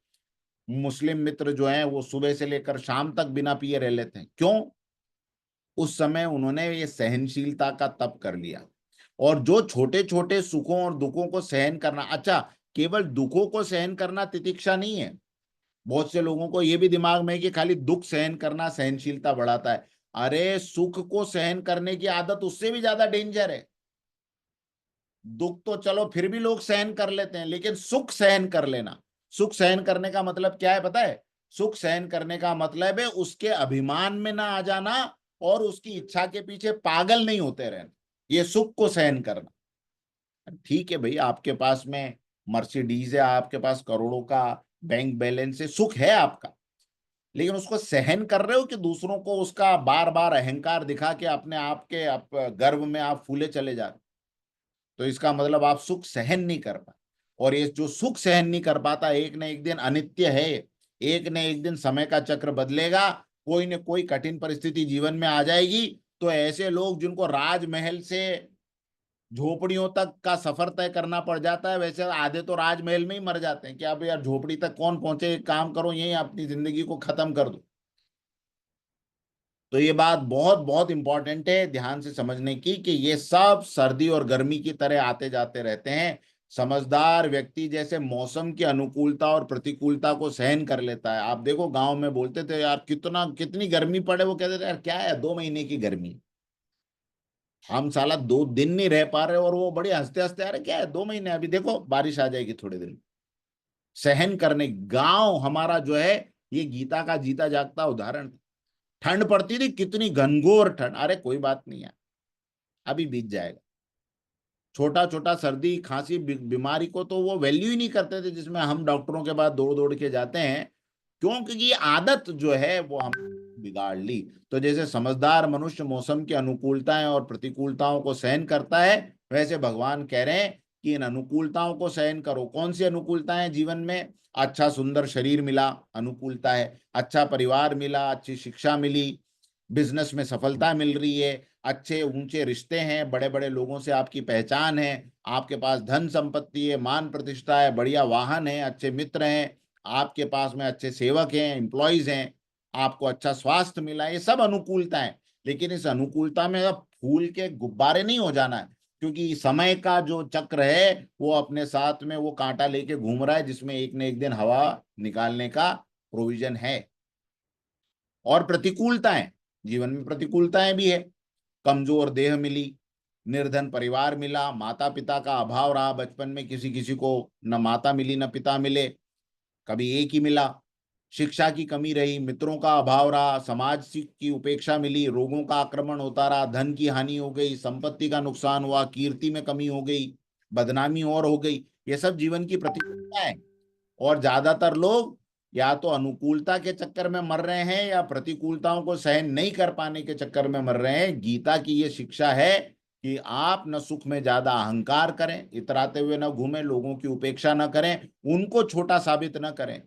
मुस्लिम मित्र जो हैं वो सुबह से लेकर शाम तक बिना पिए रह लेते हैं। क्यों? उस समय उन्होंने ये सहनशीलता का तप कर लिया। और जो छोटे छोटे सुखों और दुखों को सहन करना, अच्छा केवल दुखों को सहन करना तितिक्षा नहीं है। बहुत से लोगों को ये भी दिमाग में है कि खाली दुख सहन करना सहनशीलता बढ़ाता है। अरे सुख को सहन करने की आदत उससे भी ज्यादा डेंजर है। दुख तो चलो फिर भी लोग सहन कर लेते हैं, लेकिन सुख सहन कर लेना, सुख सहन करने का मतलब क्या है पता है? सुख सहन करने का मतलब है उसके अभिमान में ना आ जाना और उसकी इच्छा के पीछे पागल नहीं होते रहना। ये सुख को सहन करना। ठीक है भाई, आपके पास में मर्सिडीज है, आपके पास करोड़ों का बैंक बैलेंस है, सुख है आपका, लेकिन उसको सहन कर रहे हो कि दूसरों को उसका बार बार अहंकार दिखा के अपने आप के गर्व में आप फूले चले जा रहे? तो इसका मतलब आप सुख सहन नहीं कर पाए। और ये जो सुख सहन नहीं कर पाता, एक न एक दिन अनित्य है, एक न एक दिन समय का चक्र बदलेगा, कोई न कोई कठिन परिस्थिति जीवन में आ जाएगी। तो ऐसे लोग जिनको राजमहल से झोपड़ियों तक का सफर तय करना पड़ जाता है, वैसे आधे तो राजमहल में ही मर जाते हैं कि अब यार झोपड़ी तक कौन पहुंचे, एक काम करो यही अपनी जिंदगी को खत्म कर दो। तो ये बात बहुत बहुत इंपॉर्टेंट है ध्यान से समझने की कि ये सब सर्दी और गर्मी की तरह आते जाते रहते हैं। समझदार व्यक्ति जैसे मौसम की अनुकूलता और प्रतिकूलता को सहन कर लेता है। आप देखो गांव में बोलते थे यार कितना कितनी गर्मी पड़े, वो कहते थे यार क्या है 2 महीने की गर्मी, हम साला 2 दिन नहीं रह पा रहे, और वो बड़े हंसते हंसते आ रहे क्या है 2 महीने, अभी देखो बारिश आ जाएगी थोड़े दिन। सहन करने, गांव हमारा जो है ये गीता का जीता जागता उदाहरण। ठंड पड़ती थी, कितनी घनघोर ठंड, अरे कोई बात नहीं है, अभी बीत जाएगा। छोटा छोटा सर्दी खांसी बीमारी को तो वो वैल्यू ही नहीं करते थे, जिसमें हम डॉक्टरों के पास दौड़ दौड़ के जाते हैं। क्यों? क्योंकि ये आदत जो है वो हम बिगाड़ ली। तो जैसे समझदार मनुष्य मौसम की अनुकूलताएं और प्रतिकूलताओं को सहन करता है, वैसे भगवान कह रहे हैं कि इन अनुकूलताओं को सहन करो। कौन सी अनुकूलताएं जीवन में? अच्छा सुंदर शरीर मिला, अनुकूलता है। अच्छा परिवार मिला, अच्छी शिक्षा मिली, बिजनेस में सफलता मिल रही है, अच्छे ऊंचे रिश्ते हैं, बड़े बड़े लोगों से आपकी पहचान है, आपके पास धन संपत्ति है, मान प्रतिष्ठा है, बढ़िया वाहन है, अच्छे मित्र हैं, आपके पास में अच्छे सेवक हैं, एम्प्लॉयज हैं, आपको अच्छा स्वास्थ्य मिला है, ये सब अनुकूलता है। लेकिन इस अनुकूलता में अब फूल के गुब्बारे नहीं हो जाना है, क्योंकि समय का जो चक्र है वो अपने साथ में वो कांटा लेके घूम रहा है, जिसमें एक न एक दिन हवा निकालने का प्रोविजन है। और प्रतिकूलताएं, जीवन में प्रतिकूलताएं भी है। कमजोर देह मिली, निर्धन परिवार मिला, माता पिता का अभाव रहा बचपन में, किसी किसी को न माता मिली न पिता मिले, कभी एक ही मिला। शिक्षा की कमी रही, मित्रों का अभाव रहा, समाज की उपेक्षा मिली, रोगों का आक्रमण होता रहा, धन की हानि हो गई, संपत्ति का नुकसान हुआ, कीर्ति में कमी हो गई, बदनामी और हो गई। ये सब जीवन की प्रतिकूलता है। और ज्यादातर लोग या तो अनुकूलता के चक्कर में मर रहे हैं या प्रतिकूलताओं को सहन नहीं कर पाने के चक्कर में मर रहे हैं। गीता की ये शिक्षा है कि आप न सुख में ज्यादा अहंकार करें, इतराते हुए न घूमें, लोगों की उपेक्षा न करें, उनको छोटा साबित न करें,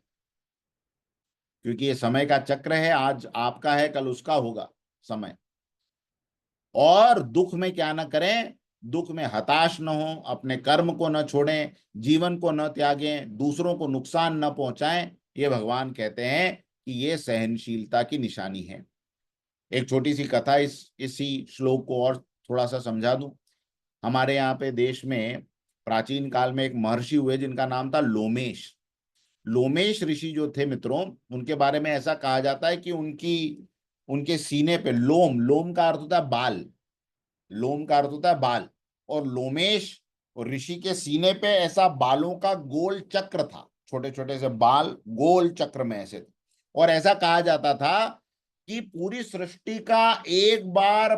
क्योंकि ये समय का चक्र है, आज आपका है कल उसका होगा समय। और दुख में क्या ना करें, दुख में हताश न हो, अपने कर्म को न छोड़ें, जीवन को न त्यागें, दूसरों को नुकसान न पहुंचाएं। ये भगवान कहते हैं कि ये सहनशीलता की निशानी है। एक छोटी सी कथा इसी श्लोक को और थोड़ा सा समझा दूं। हमारे यहाँ पे देश में प्राचीन काल में एक महर्षि हुए जिनका नाम था लोमेश। लोमेश ऋषि जो थे मित्रों, उनके बारे में ऐसा कहा जाता है कि उनकी उनके सीने पे लोम, लोम का अर्थ होता है बाल, लोम का अर्थ होता है बाल, और लोमेश और ऋषि के सीने पे ऐसा बालों का गोल चक्र था, छोटे छोटे से बाल गोल चक्र में ऐसे थे। और ऐसा कहा जाता था कि पूरी सृष्टि का एक बार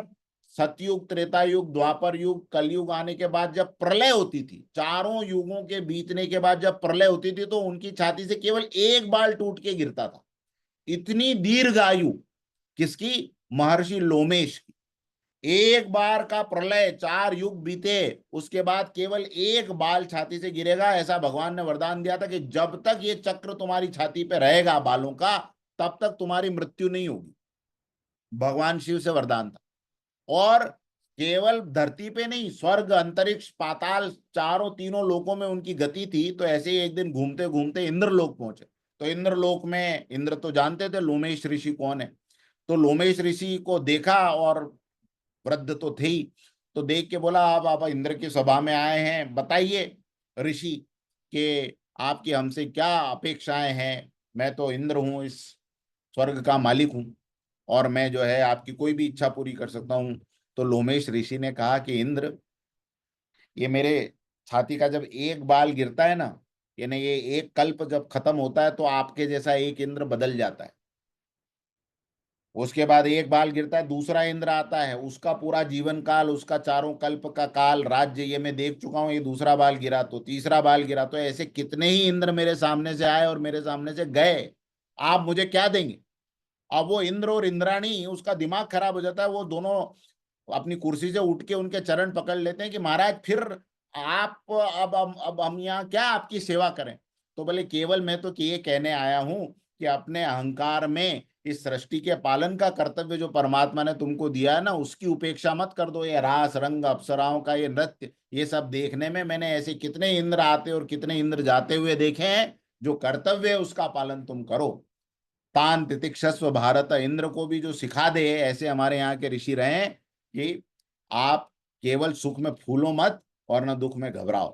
सतयुग, त्रेता युग, द्वापर युग, कलयुग आने के बाद जब प्रलय होती थी, चारों युगों के बीतने के बाद जब प्रलय होती थी, तो उनकी छाती से केवल एक बाल टूट के गिरता था। इतनी दीर्घ आयु किसकी? महर्षि लोमेश की। एक बार का प्रलय, 4 युग बीते, उसके बाद केवल एक बाल छाती से गिरेगा। ऐसा भगवान ने वरदान दिया था कि जब तक ये चक्र तुम्हारी छाती पे रहेगा बालों का, तब तक तुम्हारी मृत्यु नहीं होगी। भगवान शिव से वरदान था। और केवल धरती पे नहीं, स्वर्ग, अंतरिक्ष, पाताल, चारों तीनों लोकों में उनकी गति थी। तो ऐसे ही एक दिन घूमते घूमते इंद्रलोक पहुंचे। तो इंद्रलोक में, इंद्र तो जानते थे लोमेश ऋषि कौन है, तो लोमेश ऋषि को देखा, और वृद्ध तो थे ही, तो देख के बोला, आप इंद्र की सभा में आए हैं, बताइए ऋषि कि आपकी हमसे क्या अपेक्षाएं हैं। मैं तो इंद्र हूं, इस स्वर्ग का मालिक हूं, और मैं जो है आपकी कोई भी इच्छा पूरी कर सकता हूं। तो लोमेश ऋषि ने कहा कि इंद्र, ये मेरे छाती का जब एक बाल गिरता है ना, यानी ये एक कल्प जब खत्म होता है, तो आपके जैसा एक इंद्र बदल जाता है। उसके बाद एक बाल गिरता है, दूसरा इंद्र आता है, उसका पूरा जीवन काल, उसका चारों कल्प का काल, राज्य, ये मैं देख चुका हूं। ये दूसरा बाल गिरा तो तीसरा बाल गिरा, तो ऐसे कितने ही इंद्र मेरे सामने से आए और मेरे सामने से गए, आप मुझे क्या देंगे? अब वो इंद्र और इंद्राणी, उसका दिमाग खराब हो जाता है। वो दोनों अपनी कुर्सी से उठ के उनके चरण पकड़ लेते हैं कि महाराज फिर आप, अब हम यहाँ क्या आपकी सेवा करें? तो बोले, केवल मैं तो कि ये कहने आया हूं कि अपने अहंकार में इस सृष्टि के पालन का कर्तव्य जो परमात्मा ने तुमको दिया है ना, उसकी उपेक्षा मत कर दो। ये रास रंग, अप्सराओं का ये नृत्य, ये सब देखने में मैंने ऐसे कितने इंद्र आते और कितने इंद्र जाते हुए देखे हैं। जो कर्तव्य है उसका पालन तुम करो। तान तितिक्षस्व भारत, इंद्र को भी जो सिखा दे, ऐसे हमारे यहाँ के ऋषि रहे हैं कि आप केवल सुख में फूलो मत और न दुख में घबराओ।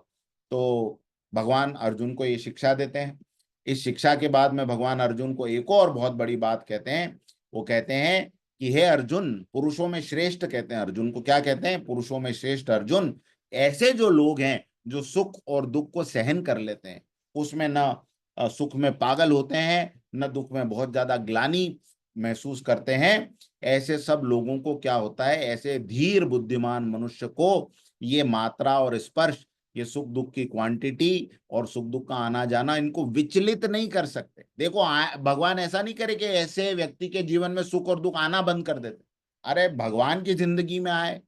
तो भगवान अर्जुन को ये शिक्षा देते हैं। इस शिक्षा के बाद में भगवान अर्जुन को एक और बहुत बड़ी बात कहते हैं। वो कहते हैं कि हे अर्जुन, पुरुषों में श्रेष्ठ, कहते हैं अर्जुन को, क्या कहते हैं? पुरुषों में श्रेष्ठ अर्जुन, ऐसे जो लोग हैं जो सुख और दुख को सहन कर लेते हैं, उसमें न सुख में पागल होते हैं, न दुख में बहुत ज्यादा ग्लानि महसूस करते हैं, ऐसे सब लोगों को क्या होता है, ऐसे धीर बुद्धिमान मनुष्य को ये मात्रा और स्पर्श, ये सुख दुख की क्वांटिटी और सुख दुख का आना जाना, इनको विचलित नहीं कर सकते। देखो, भगवान ऐसा नहीं करे कि ऐसे व्यक्ति के जीवन में सुख और दुख आना बंद कर देते। अरे भगवान की जिंदगी में आए,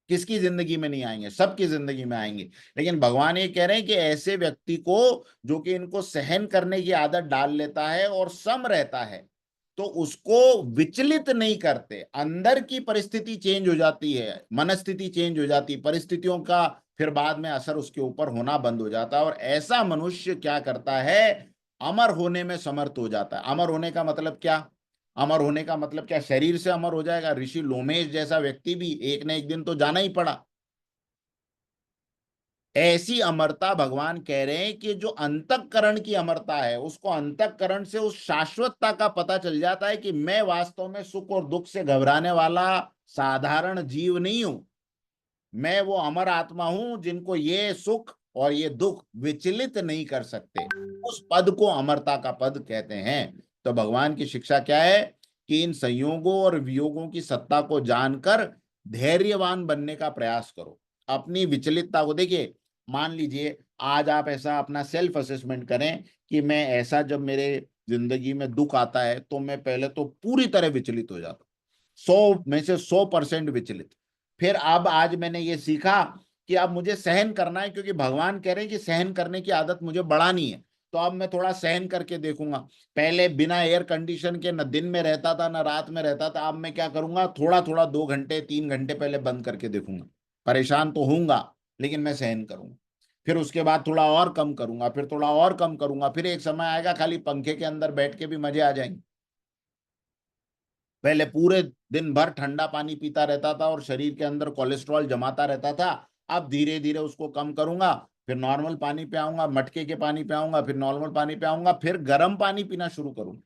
किसकी जिंदगी में नहीं आएंगे? सबकी जिंदगी में आएंगे। लेकिन भगवान ये कह रहे हैं कि ऐसे व्यक्ति को जो कि इनको सहन करने की आदत डाल लेता है और सम रहता है, तो उसको विचलित नहीं करते। अंदर की परिस्थिति चेंज हो जाती है, मनस्थिति चेंज हो जाती है, परिस्थितियों का फिर बाद में असर उसके ऊपर होना बंद हो जाता है। और ऐसा मनुष्य क्या करता है? अमर होने में समर्थ हो जाता है। अमर होने का मतलब क्या? अमर होने का मतलब क्या? शरीर से अमर हो जाएगा? ऋषि लोमेश जैसा व्यक्ति भी एक न एक दिन तो जाना ही पड़ा। ऐसी अमरता भगवान कह रहे हैं कि जो अंतःकरण की अमरता है, उसको अंतःकरण से उस शाश्वतता का पता चल जाता है कि मैं वास्तव में सुख और दुख से घबराने वाला साधारण जीव नहीं हूं। मैं वो अमर आत्मा हूं जिनको ये सुख और ये दुख विचलित नहीं कर सकते। उस पद को अमरता का पद कहते हैं। तो भगवान की शिक्षा क्या है कि इन संयोगों और वियोगों की सत्ता को जानकर धैर्यवान बनने का प्रयास करो। अपनी विचलितता को देखिए, मान लीजिए आज आप ऐसा अपना सेल्फ असेसमेंट करें कि मैं ऐसा, जब मेरे जिंदगी में दुख आता है तो मैं पहले तो पूरी तरह विचलित हो जाता हूं, 100 में से 100% विचलित। फिर अब आज मैंने ये सीखा कि अब मुझे सहन करना है, क्योंकि भगवान कह रहे हैं कि सहन करने की आदत मुझे बढ़ानी है। तो अब मैं थोड़ा सहन करके देखूंगा। पहले बिना एयर कंडीशन के न दिन में रहता था न रात में रहता था। अब मैं क्या करूंगा, थोड़ा थोड़ा 2 घंटे 3 घंटे पहले बंद करके देखूंगा। परेशान तो होऊंगा, लेकिन मैं सहन करूंगा। फिर उसके बाद थोड़ा और कम करूंगा, फिर थोड़ा और कम करूंगा, फिर एक समय आएगा खाली पंखे के अंदर बैठ के भी मजे आ जाएंगे। पहले पूरे दिन भर ठंडा पानी पीता रहता था और शरीर के अंदर कोलेस्ट्रॉल जमाता रहता था। अब धीरे धीरे उसको कम करूंगा, फिर नॉर्मल पानी पे आऊंगा, मटके के पानी पे आऊंगा, फिर नॉर्मल पानी पे आऊंगा, फिर गर्म पानी पीना शुरू करूंगा।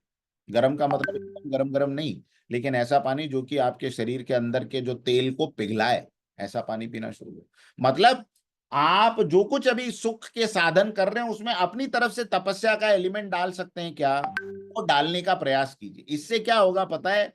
गर्म का मतलब एकदम गरम गरम नहीं, लेकिन ऐसा पानी जो कि आपके शरीर के अंदर के जो तेल को पिघलाए, ऐसा पानी पीना शुरू करो। मतलब आप जो कुछ अभी सुख के साधन कर रहे हैं, उसमें अपनी तरफ से तपस्या का एलिमेंट डाल सकते हैं क्या? वो डालने का प्रयास कीजिए। इससे क्या होगा पता है?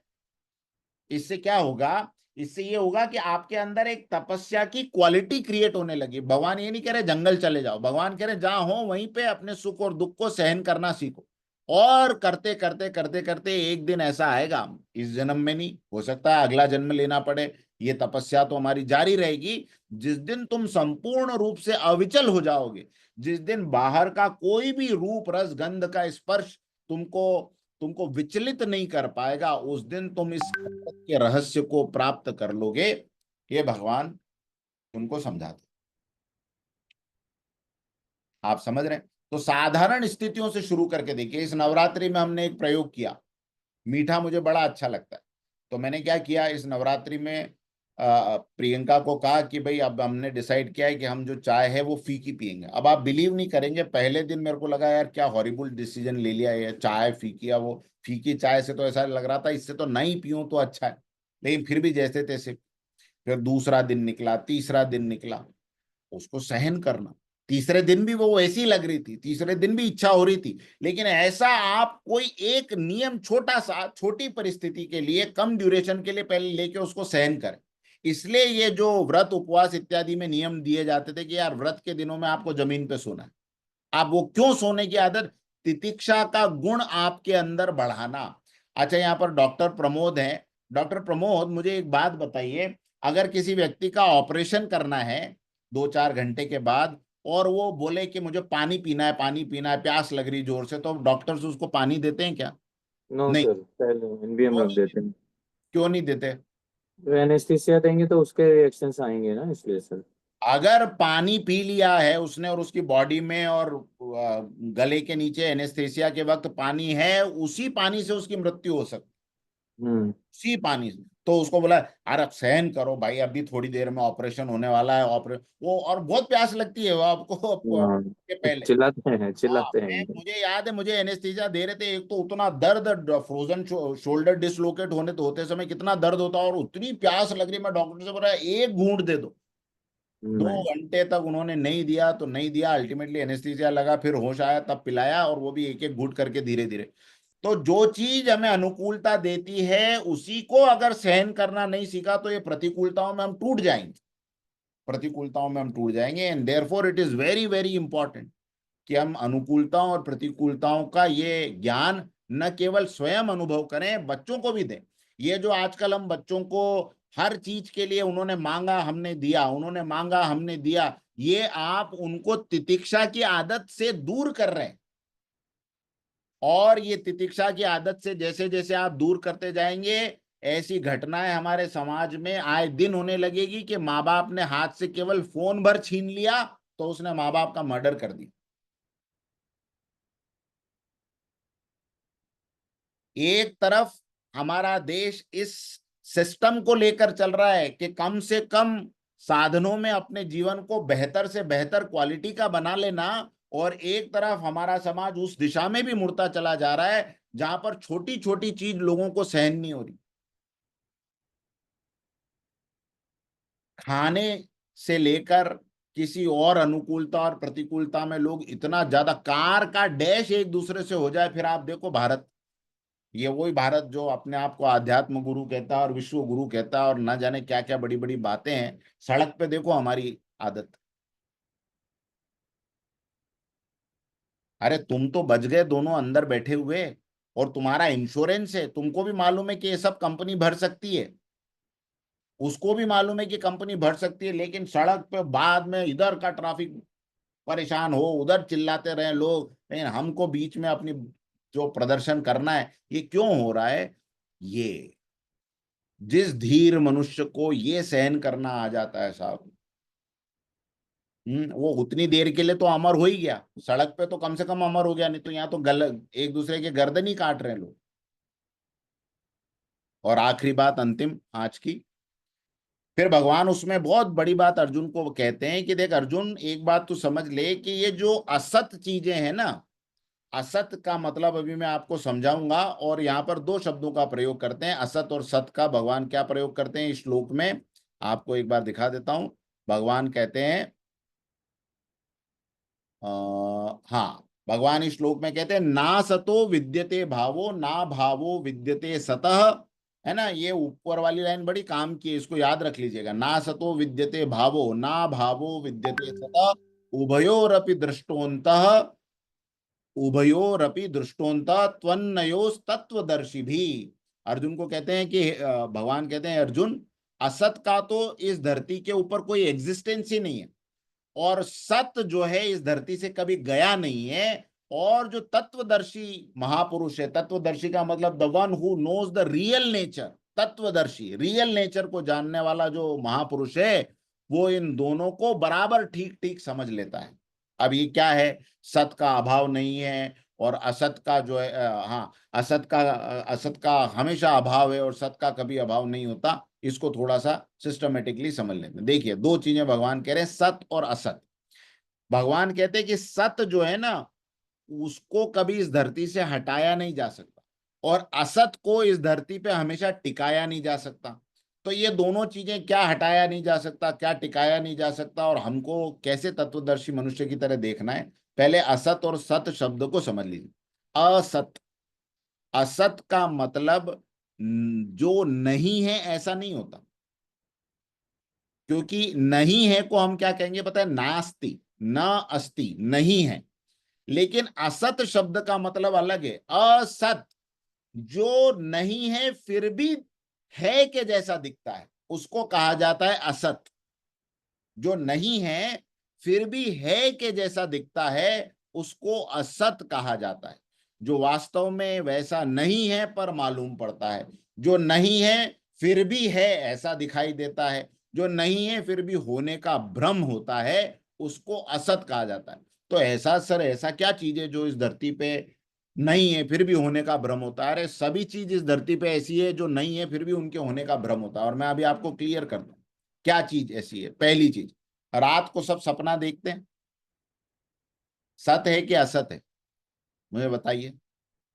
इससे क्या होगा इससे ये होगा कि आपके अंदर एक तपस्या की क्वालिटी क्रिएट होने लगी। भगवान ये नहीं कह रहे जंगल चले जाओ, भगवान कह रहे जहां हो वहीं पे अपने सुख और दुख को सहन करना सीखो। और करते करते करते करते एक दिन ऐसा आएगा, इस जन्म में नहीं, हो सकता है अगला जन्म लेना पड़े, ये तपस्या तो हमारी जारी रहेगी। जिस दिन तुम संपूर्ण रूप से अविचल हो जाओगे, जिस दिन बाहर का कोई भी रूप रस गंध का स्पर्श तुमको तुमको विचलित नहीं कर पाएगा, उस दिन तुम इस के रहस्य को प्राप्त कर लोगे। ये भगवान उनको समझाते। आप समझ रहे हैं? तो साधारण स्थितियों से शुरू करके देखिए। इस नवरात्रि में हमने एक प्रयोग किया, मीठा मुझे बड़ा अच्छा लगता है, तो मैंने क्या किया इस नवरात्रि में, प्रियंका को कहा कि भाई अब हमने डिसाइड किया है कि हम जो चाय है वो फीकी पियेंगे। अब आप बिलीव नहीं करेंगे, पहले दिन मेरे को लगा यार क्या हॉरिबल डिसीजन ले लिया है, चाय फीकी। या वो फीकी चाय से तो ऐसा लग रहा था इससे तो नहीं पीऊं तो अच्छा है, लेकिन फिर भी जैसे तैसे। फिर दूसरा दिन निकला, तीसरा दिन निकला, उसको सहन करना। तीसरे दिन भी वो ऐसी लग रही थी, तीसरे दिन भी इच्छा हो रही थी, लेकिन ऐसा आप कोई एक नियम छोटा सा छोटी परिस्थिति के लिए कम ड्यूरेशन के लिए पहले लेके उसको सहन करें। इसलिए ये जो व्रत उपवास इत्यादि में नियम दिए जाते थे कि यार व्रत के दिनों में आपको जमीन पे सोना है। आप वो क्यों सोने की आदत? तितिक्षा का गुण आपके अंदर बढ़ाना। अच्छा, यहाँ पर डॉक्टर प्रमोद हैं। डॉक्टर प्रमोद, मुझे एक बात बताइए, अगर किसी व्यक्ति का ऑपरेशन करना है 2-4 घंटे के बाद, और वो बोले कि मुझे पानी पीना है, पानी पीना है, प्यास लग रही जोर से, तो डॉक्टर्स उसको पानी देते हैं क्या? नो नहीं। सर, पहले एनबीएम क्यों रख नहीं देते देते? हैं। क्यों नहीं देते? एनेस्थीसिया देंगे तो उसके रिएक्शंस आएंगे ना, इसलिए सर। अगर पानी पी लिया है उसने और उसकी बॉडी में और गले के नीचे एनेस्थेसिया के वक्त पानी है, उसी पानी से उसकी मृत्यु हो सकती, हम्म। उसी पानी से। तो उसको बोला अरे सहन करो भाई, अभी थोड़ी देर में ऑपरेशन होने वाला है, ऑपरेशन वो, और बहुत प्यास लगती है वो आपको हाँ, के पहले। चिल्लाते हैं हाँ, चिल्लाते हैं मैं एकदम। मुझे याद है, मुझे एनेस्थीसिया दे रहे थे, एक तो उतना दर्द, फ्रोजन शोल्डर डिसलोकेट होने तो होते समय कितना दर्द होता, और उतनी प्यास लग रही, मैं डॉक्टर से बोला एक घूंट दे दो। दो नहीं। घंटे तक उन्होंने नहीं दिया तो नहीं दिया, अल्टीमेटली एनेस्थीसिया लगा, फिर होश आया तब पिलाया, और वो भी एक एक घूंट करके धीरे धीरे। तो जो चीज हमें अनुकूलता देती है उसी को अगर सहन करना नहीं सीखा तो ये प्रतिकूलताओं में हम टूट जाएंगे, प्रतिकूलताओं में हम टूट जाएंगे। And therefore it is very very important कि हम अनुकूलताओं और प्रतिकूलताओं का ये ज्ञान न केवल स्वयं अनुभव करें, बच्चों को भी दें। ये जो आजकल हम बच्चों को हर चीज के लिए उन्होंने मांगा हमने दिया, उन्होंने मांगा हमने दिया, ये आप उनको तितिक्षा की आदत से दूर कर रहे हैं। और ये तितिक्षा की आदत से जैसे जैसे आप दूर करते जाएंगे, ऐसी घटनाएं हमारे समाज में आए दिन होने लगेगी कि माँ बाप ने हाथ से केवल फोन भर छीन लिया तो उसने माँ बाप का मर्डर कर दिया। एक तरफ हमारा देश इस सिस्टम को लेकर चल रहा है कि कम से कम साधनों में अपने जीवन को बेहतर से बेहतर क्वालिटी का बना लेना, और एक तरफ हमारा समाज उस दिशा में भी मुड़ता चला जा रहा है जहां पर छोटी छोटी चीज लोगों को सहन नहीं हो रही। खाने से लेकर किसी और अनुकूलता और प्रतिकूलता में लोग इतना ज्यादा, कार का डैश एक दूसरे से हो जाए, फिर आप देखो भारत, ये वही भारत जो अपने आप को आध्यात्म गुरु कहता है और विश्व गुरु कहता है और ना जाने क्या क्या बड़ी बड़ी बातें हैं। सड़क पे देखो हमारी आदत। अरे तुम तो बच गए दोनों अंदर बैठे हुए, और तुम्हारा इंश्योरेंस है, तुमको भी मालूम है कि ये सब कंपनी भर सकती है, उसको भी मालूम है कि कंपनी भर सकती है, लेकिन सड़क पे बाद में इधर का ट्रैफिक परेशान हो, उधर चिल्लाते रहे लोग, लेकिन हमको बीच में अपनी जो प्रदर्शन करना है, ये क्यों हो रहा है? ये जिस धीर मनुष्य को ये सहन करना आ जाता है साहब, वो उतनी देर के लिए तो अमर हो ही गया, सड़क पे तो कम से कम अमर हो गया, नहीं तो यहाँ तो गल एक दूसरे के गर्दन ही काट रहे हैं लोग। और आखिरी बात अंतिम आज की, फिर भगवान उसमें बहुत बड़ी बात अर्जुन को कहते हैं कि देख अर्जुन, एक बात तू समझ ले कि ये जो असत चीजें हैं ना, असत का मतलब अभी मैं आपको समझाऊंगा, और यहाँ पर दो शब्दों का प्रयोग करते हैं, असत और सत का। भगवान क्या प्रयोग करते हैं इस श्लोक में, आपको एक बार दिखा देता हूं। भगवान कहते हैं, हाँ, भगवान इस श्लोक में कहते हैं ना सतो विद्यते भावो ना भावो विद्यते सतः, है ना, ये ऊपर वाली लाइन बड़ी काम की है, इसको याद रख लीजिएगा। ना सतो विद्यते भावो ना भावो विद्यते सता, उभयोरपि दृष्टोन्तः, उभयोरपि दृष्टोन्तः त्वन्नयोस्तत्वदर्शी भी। अर्जुन को कहते हैं कि भगवान कहते हैं अर्जुन, असत का तो इस धरती के ऊपर कोई एग्जिस्टेंस ही नहीं है, और सत्य जो है इस धरती से कभी गया नहीं है। और जो तत्वदर्शी महापुरुष है, तत्वदर्शी का मतलब the one who knows the real nature, तत्वदर्शी रियल नेचर को जानने वाला जो महापुरुष है, वो इन दोनों को बराबर ठीक ठीक समझ लेता है। अब ये क्या है, सत का अभाव नहीं है और असत का जो है हाँ, असत का हमेशा अभाव है और सत का कभी अभाव नहीं होता। इसको थोड़ा सा सिस्टमेटिकली समझ लेते हैं। देखिए, दो चीजें भगवान कह रहे हैं, सत और असत। भगवान कहते हैं कि सत जो है ना, उसको कभी इस धरती से हटाया नहीं जा सकता, और असत को इस धरती पे हमेशा टिकाया नहीं जा सकता। तो ये दोनों चीजें, क्या हटाया नहीं जा सकता, क्या टिकाया नहीं जा सकता, और हमको कैसे तत्वदर्शी मनुष्य की तरह देखना है, पहले असत और सत शब्द को समझ लीजिए। असत, असत का मतलब जो नहीं है ऐसा नहीं होता, क्योंकि नहीं है को हम क्या कहेंगे पता है, नास्ति, न अस्ति, नहीं है। लेकिन असत शब्द का मतलब अलग है। असत, जो नहीं है फिर भी है के जैसा दिखता है, उसको कहा जाता है असत। जो नहीं है फिर भी है के जैसा दिखता है, उसको असत कहा जाता है। जो वास्तव में वैसा नहीं है पर मालूम पड़ता है, जो नहीं है फिर भी है ऐसा दिखाई देता है, जो नहीं है फिर भी होने का भ्रम होता है, उसको असत कहा जाता है। तो ऐसा सर, ऐसा क्या चीज है जो इस धरती पे नहीं है फिर भी होने का भ्रम होता है? अरे सभी चीज इस धरती पे ऐसी है जो नहीं है फिर भी उनके होने का भ्रम होता है। और मैं अभी आपको क्लियर करता हूं क्या चीज ऐसी है। पहली चीज, रात को सब सपना देखते हैं, सत है कि असत है, मुझे बताइए।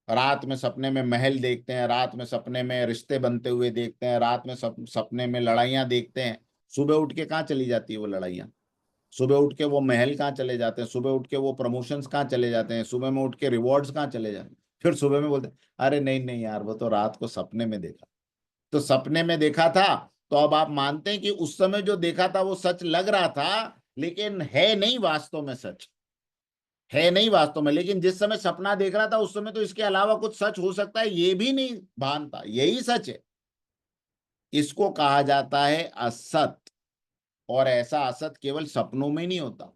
रात में सपने में महल देखते हैं, रात में सपने में रिश्ते बनते हुए देखते हैं, रात में सपने में लड़ाइयां देखते हैं। सुबह उठ के कहाँ चली जाती है वो लड़ाइयां? सुबह उठ के वो महल कहाँ चले जाते हैं? सुबह उठ के वो प्रमोशंस कहाँ चले जाते हैं? सुबह में उठ के रिवॉर्ड्स कहाँ चले जाते हैं? फिर सुबह में बोलते हैं अरे नहीं नहीं यार, वो तो रात को सपने में देखा। तो सपने में देखा था, तो अब आप मानते हैं कि उस समय जो देखा था वो सच लग रहा था, लेकिन है नहीं वास्तव में सच, है नहीं वास्तव में। लेकिन जिस समय सपना देख रहा था उस समय तो इसके अलावा कुछ सच हो सकता है ये भी नहीं भान था, यही सच है। इसको कहा जाता है असत। और ऐसा असत केवल सपनों में नहीं होता।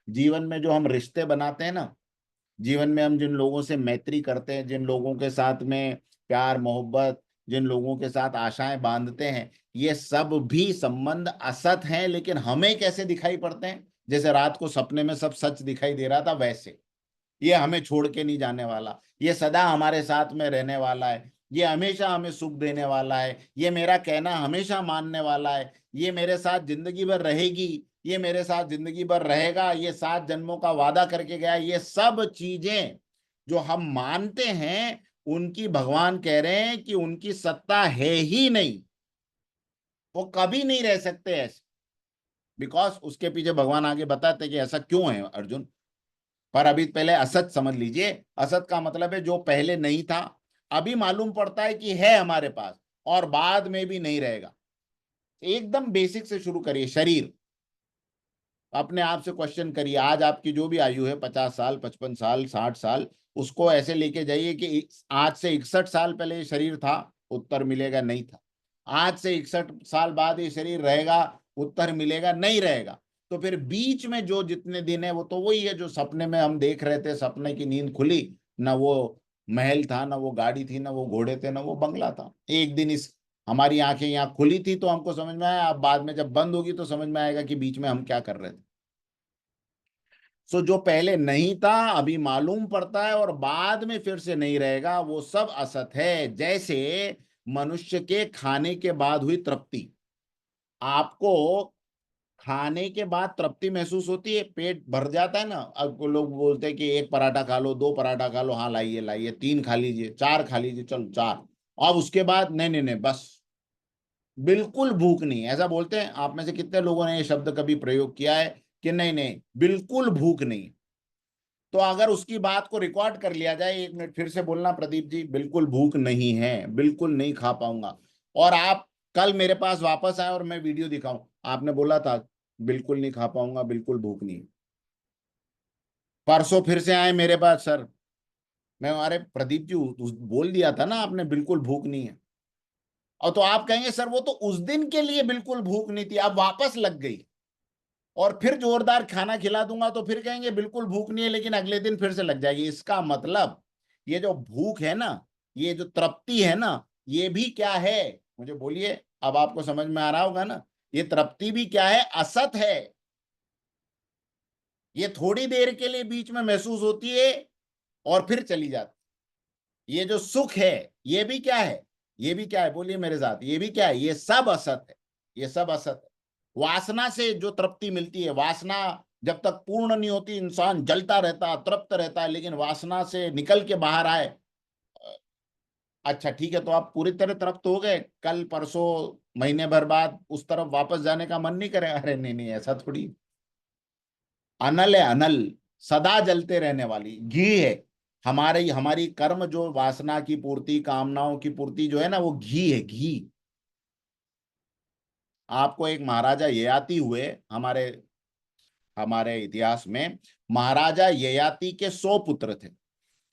जीवन में जो हम रिश्ते बनाते हैं ना, जीवन में हम जिन लोगों से मैत्री करते हैं, जिन लोगों के साथ में प्यार मोहब्बत, जिन लोगों के साथ आशाएं बांधते हैं, ये सब भी संबंध असत हैं, लेकिन हमें कैसे दिखाई पड़ते हैं? जैसे रात को सपने में सब सच दिखाई दे रहा था, वैसे ये हमें छोड़ के नहीं जाने वाला, ये सदा हमारे साथ में रहने वाला है, ये हमेशा हमें सुख देने वाला है, ये मेरा कहना हमेशा मानने वाला है, ये मेरे साथ जिंदगी भर रहेगी, ये मेरे साथ जिंदगी भर रहेगा, ये 7 जन्मों का वादा करके गया। ये सब चीजें जो हम मानते हैं, उनकी भगवान कह रहे हैं कि उनकी सत्ता है ही नहीं, वो कभी नहीं रह सकते ऐसे। बिकॉज उसके पीछे भगवान आगे बताते हैं कि ऐसा क्यों है अर्जुन। पर अभी पहले असत समझ लीजिए। असत का मतलब है जो पहले नहीं था, अभी मालूम पड़ता है कि है हमारे पास, और बाद में भी नहीं रहेगा। एकदम बेसिक से शुरू करिए। शरीर, अपने आप से क्वेश्चन करिए। आज आपकी जो भी आयु है, 50 साल, 55 साल, 60 साल, उसको ऐसे लेके जाइए कि आज से 61 साल पहले ये शरीर था। उत्तर मिलेगा नहीं था। आज से 61 साल बाद ये शरीर रहेगा। उत्तर मिलेगा नहीं रहेगा। तो फिर बीच में जो जितने दिन है वो तो वही है जो सपने में हम देख रहे थे। सपने की नींद खुली, ना वो महल था, ना वो गाड़ी थी, ना वो घोड़े थे, ना वो बंगला था। एक दिन इस हमारी आंखें यहाँ खुली थी तो हमको समझ में आया, अब बाद में जब बंद होगी तो समझ में आएगा कि बीच में हम क्या कर रहे थे। सो जो पहले नहीं था अभी मालूम पड़ता है और बाद में फिर से नहीं रहेगा, वो सब असत है। जैसे मनुष्य के खाने के बाद हुई तृप्ति, आपको खाने के बाद तृप्ति महसूस होती है, पेट भर जाता है ना। अब लोग बोलते हैं कि एक पराठा खा लो, दो पराठा खा लो, हाँ लाइए लाइए, तीन खा लीजिए, चार खा लीजिए, चलो चार। अब उसके बाद नहीं नहीं नहीं, बस बिल्कुल भूख नहीं, ऐसा बोलते हैं। आप में से कितने लोगों ने ये शब्द कभी प्रयोग किया है कि नहीं नहीं बिल्कुल भूख नहीं? तो अगर उसकी बात को रिकॉर्ड कर लिया जाए, 1 मिनट फिर से बोलना प्रदीप जी, बिल्कुल भूख नहीं है, बिल्कुल नहीं खा पाऊंगा, और आप कल मेरे पास वापस आए और मैं वीडियो दिखाऊं, आपने बोला था बिल्कुल नहीं खा पाऊंगा, बिल्कुल भूख नहीं है। परसों फिर से आए मेरे पास, सर मैं, अरे प्रदीप जी बोल दिया था ना आपने बिल्कुल भूख नहीं है, और तो आप कहेंगे सर वो तो उस दिन के लिए बिल्कुल भूख नहीं थी, अब वापस लग गई, और फिर जोरदार खाना खिला दूंगा तो फिर कहेंगे बिल्कुल भूख नहीं है, लेकिन अगले दिन फिर से लग जाएगी। इसका मतलब ये जो भूख है ना, ये जो तृप्ति है ना, ये भी क्या है, मुझे बोलिए, अब आपको समझ में आ रहा होगा ना, ये तृप्ति भी क्या है, असत है। ये थोड़ी देर के लिए बीच में महसूस होती है और फिर चली जाती। ये जो सुख है, ये भी क्या है, ये भी क्या है, बोलिए मेरे साथ, ये भी क्या है, ये सब असत है, ये सब असत है। वासना से जो तृप्ति मिलती है, वासना जब तक पूर्ण नहीं होती इंसान जलता रहता, तृप्त रहता है, लेकिन वासना से निकल के बाहर आए, अच्छा ठीक है, तो आप पूरी तरह तृप्त हो गए, कल परसों महीने भर बाद उस तरफ वापस जाने का मन नहीं करे, अरे नहीं नहीं, ऐसा थोड़ी। अनल है, अनल, सदा जलते रहने वाली घी है। हमारे हमारी कर्म जो वासना की पूर्ति, कामनाओं की पूर्ति जो है ना, वो घी है, घी। आपको एक महाराजा ययाति हुए, हमारे हमारे इतिहास में महाराजा ययाति के 100 पुत्र थे।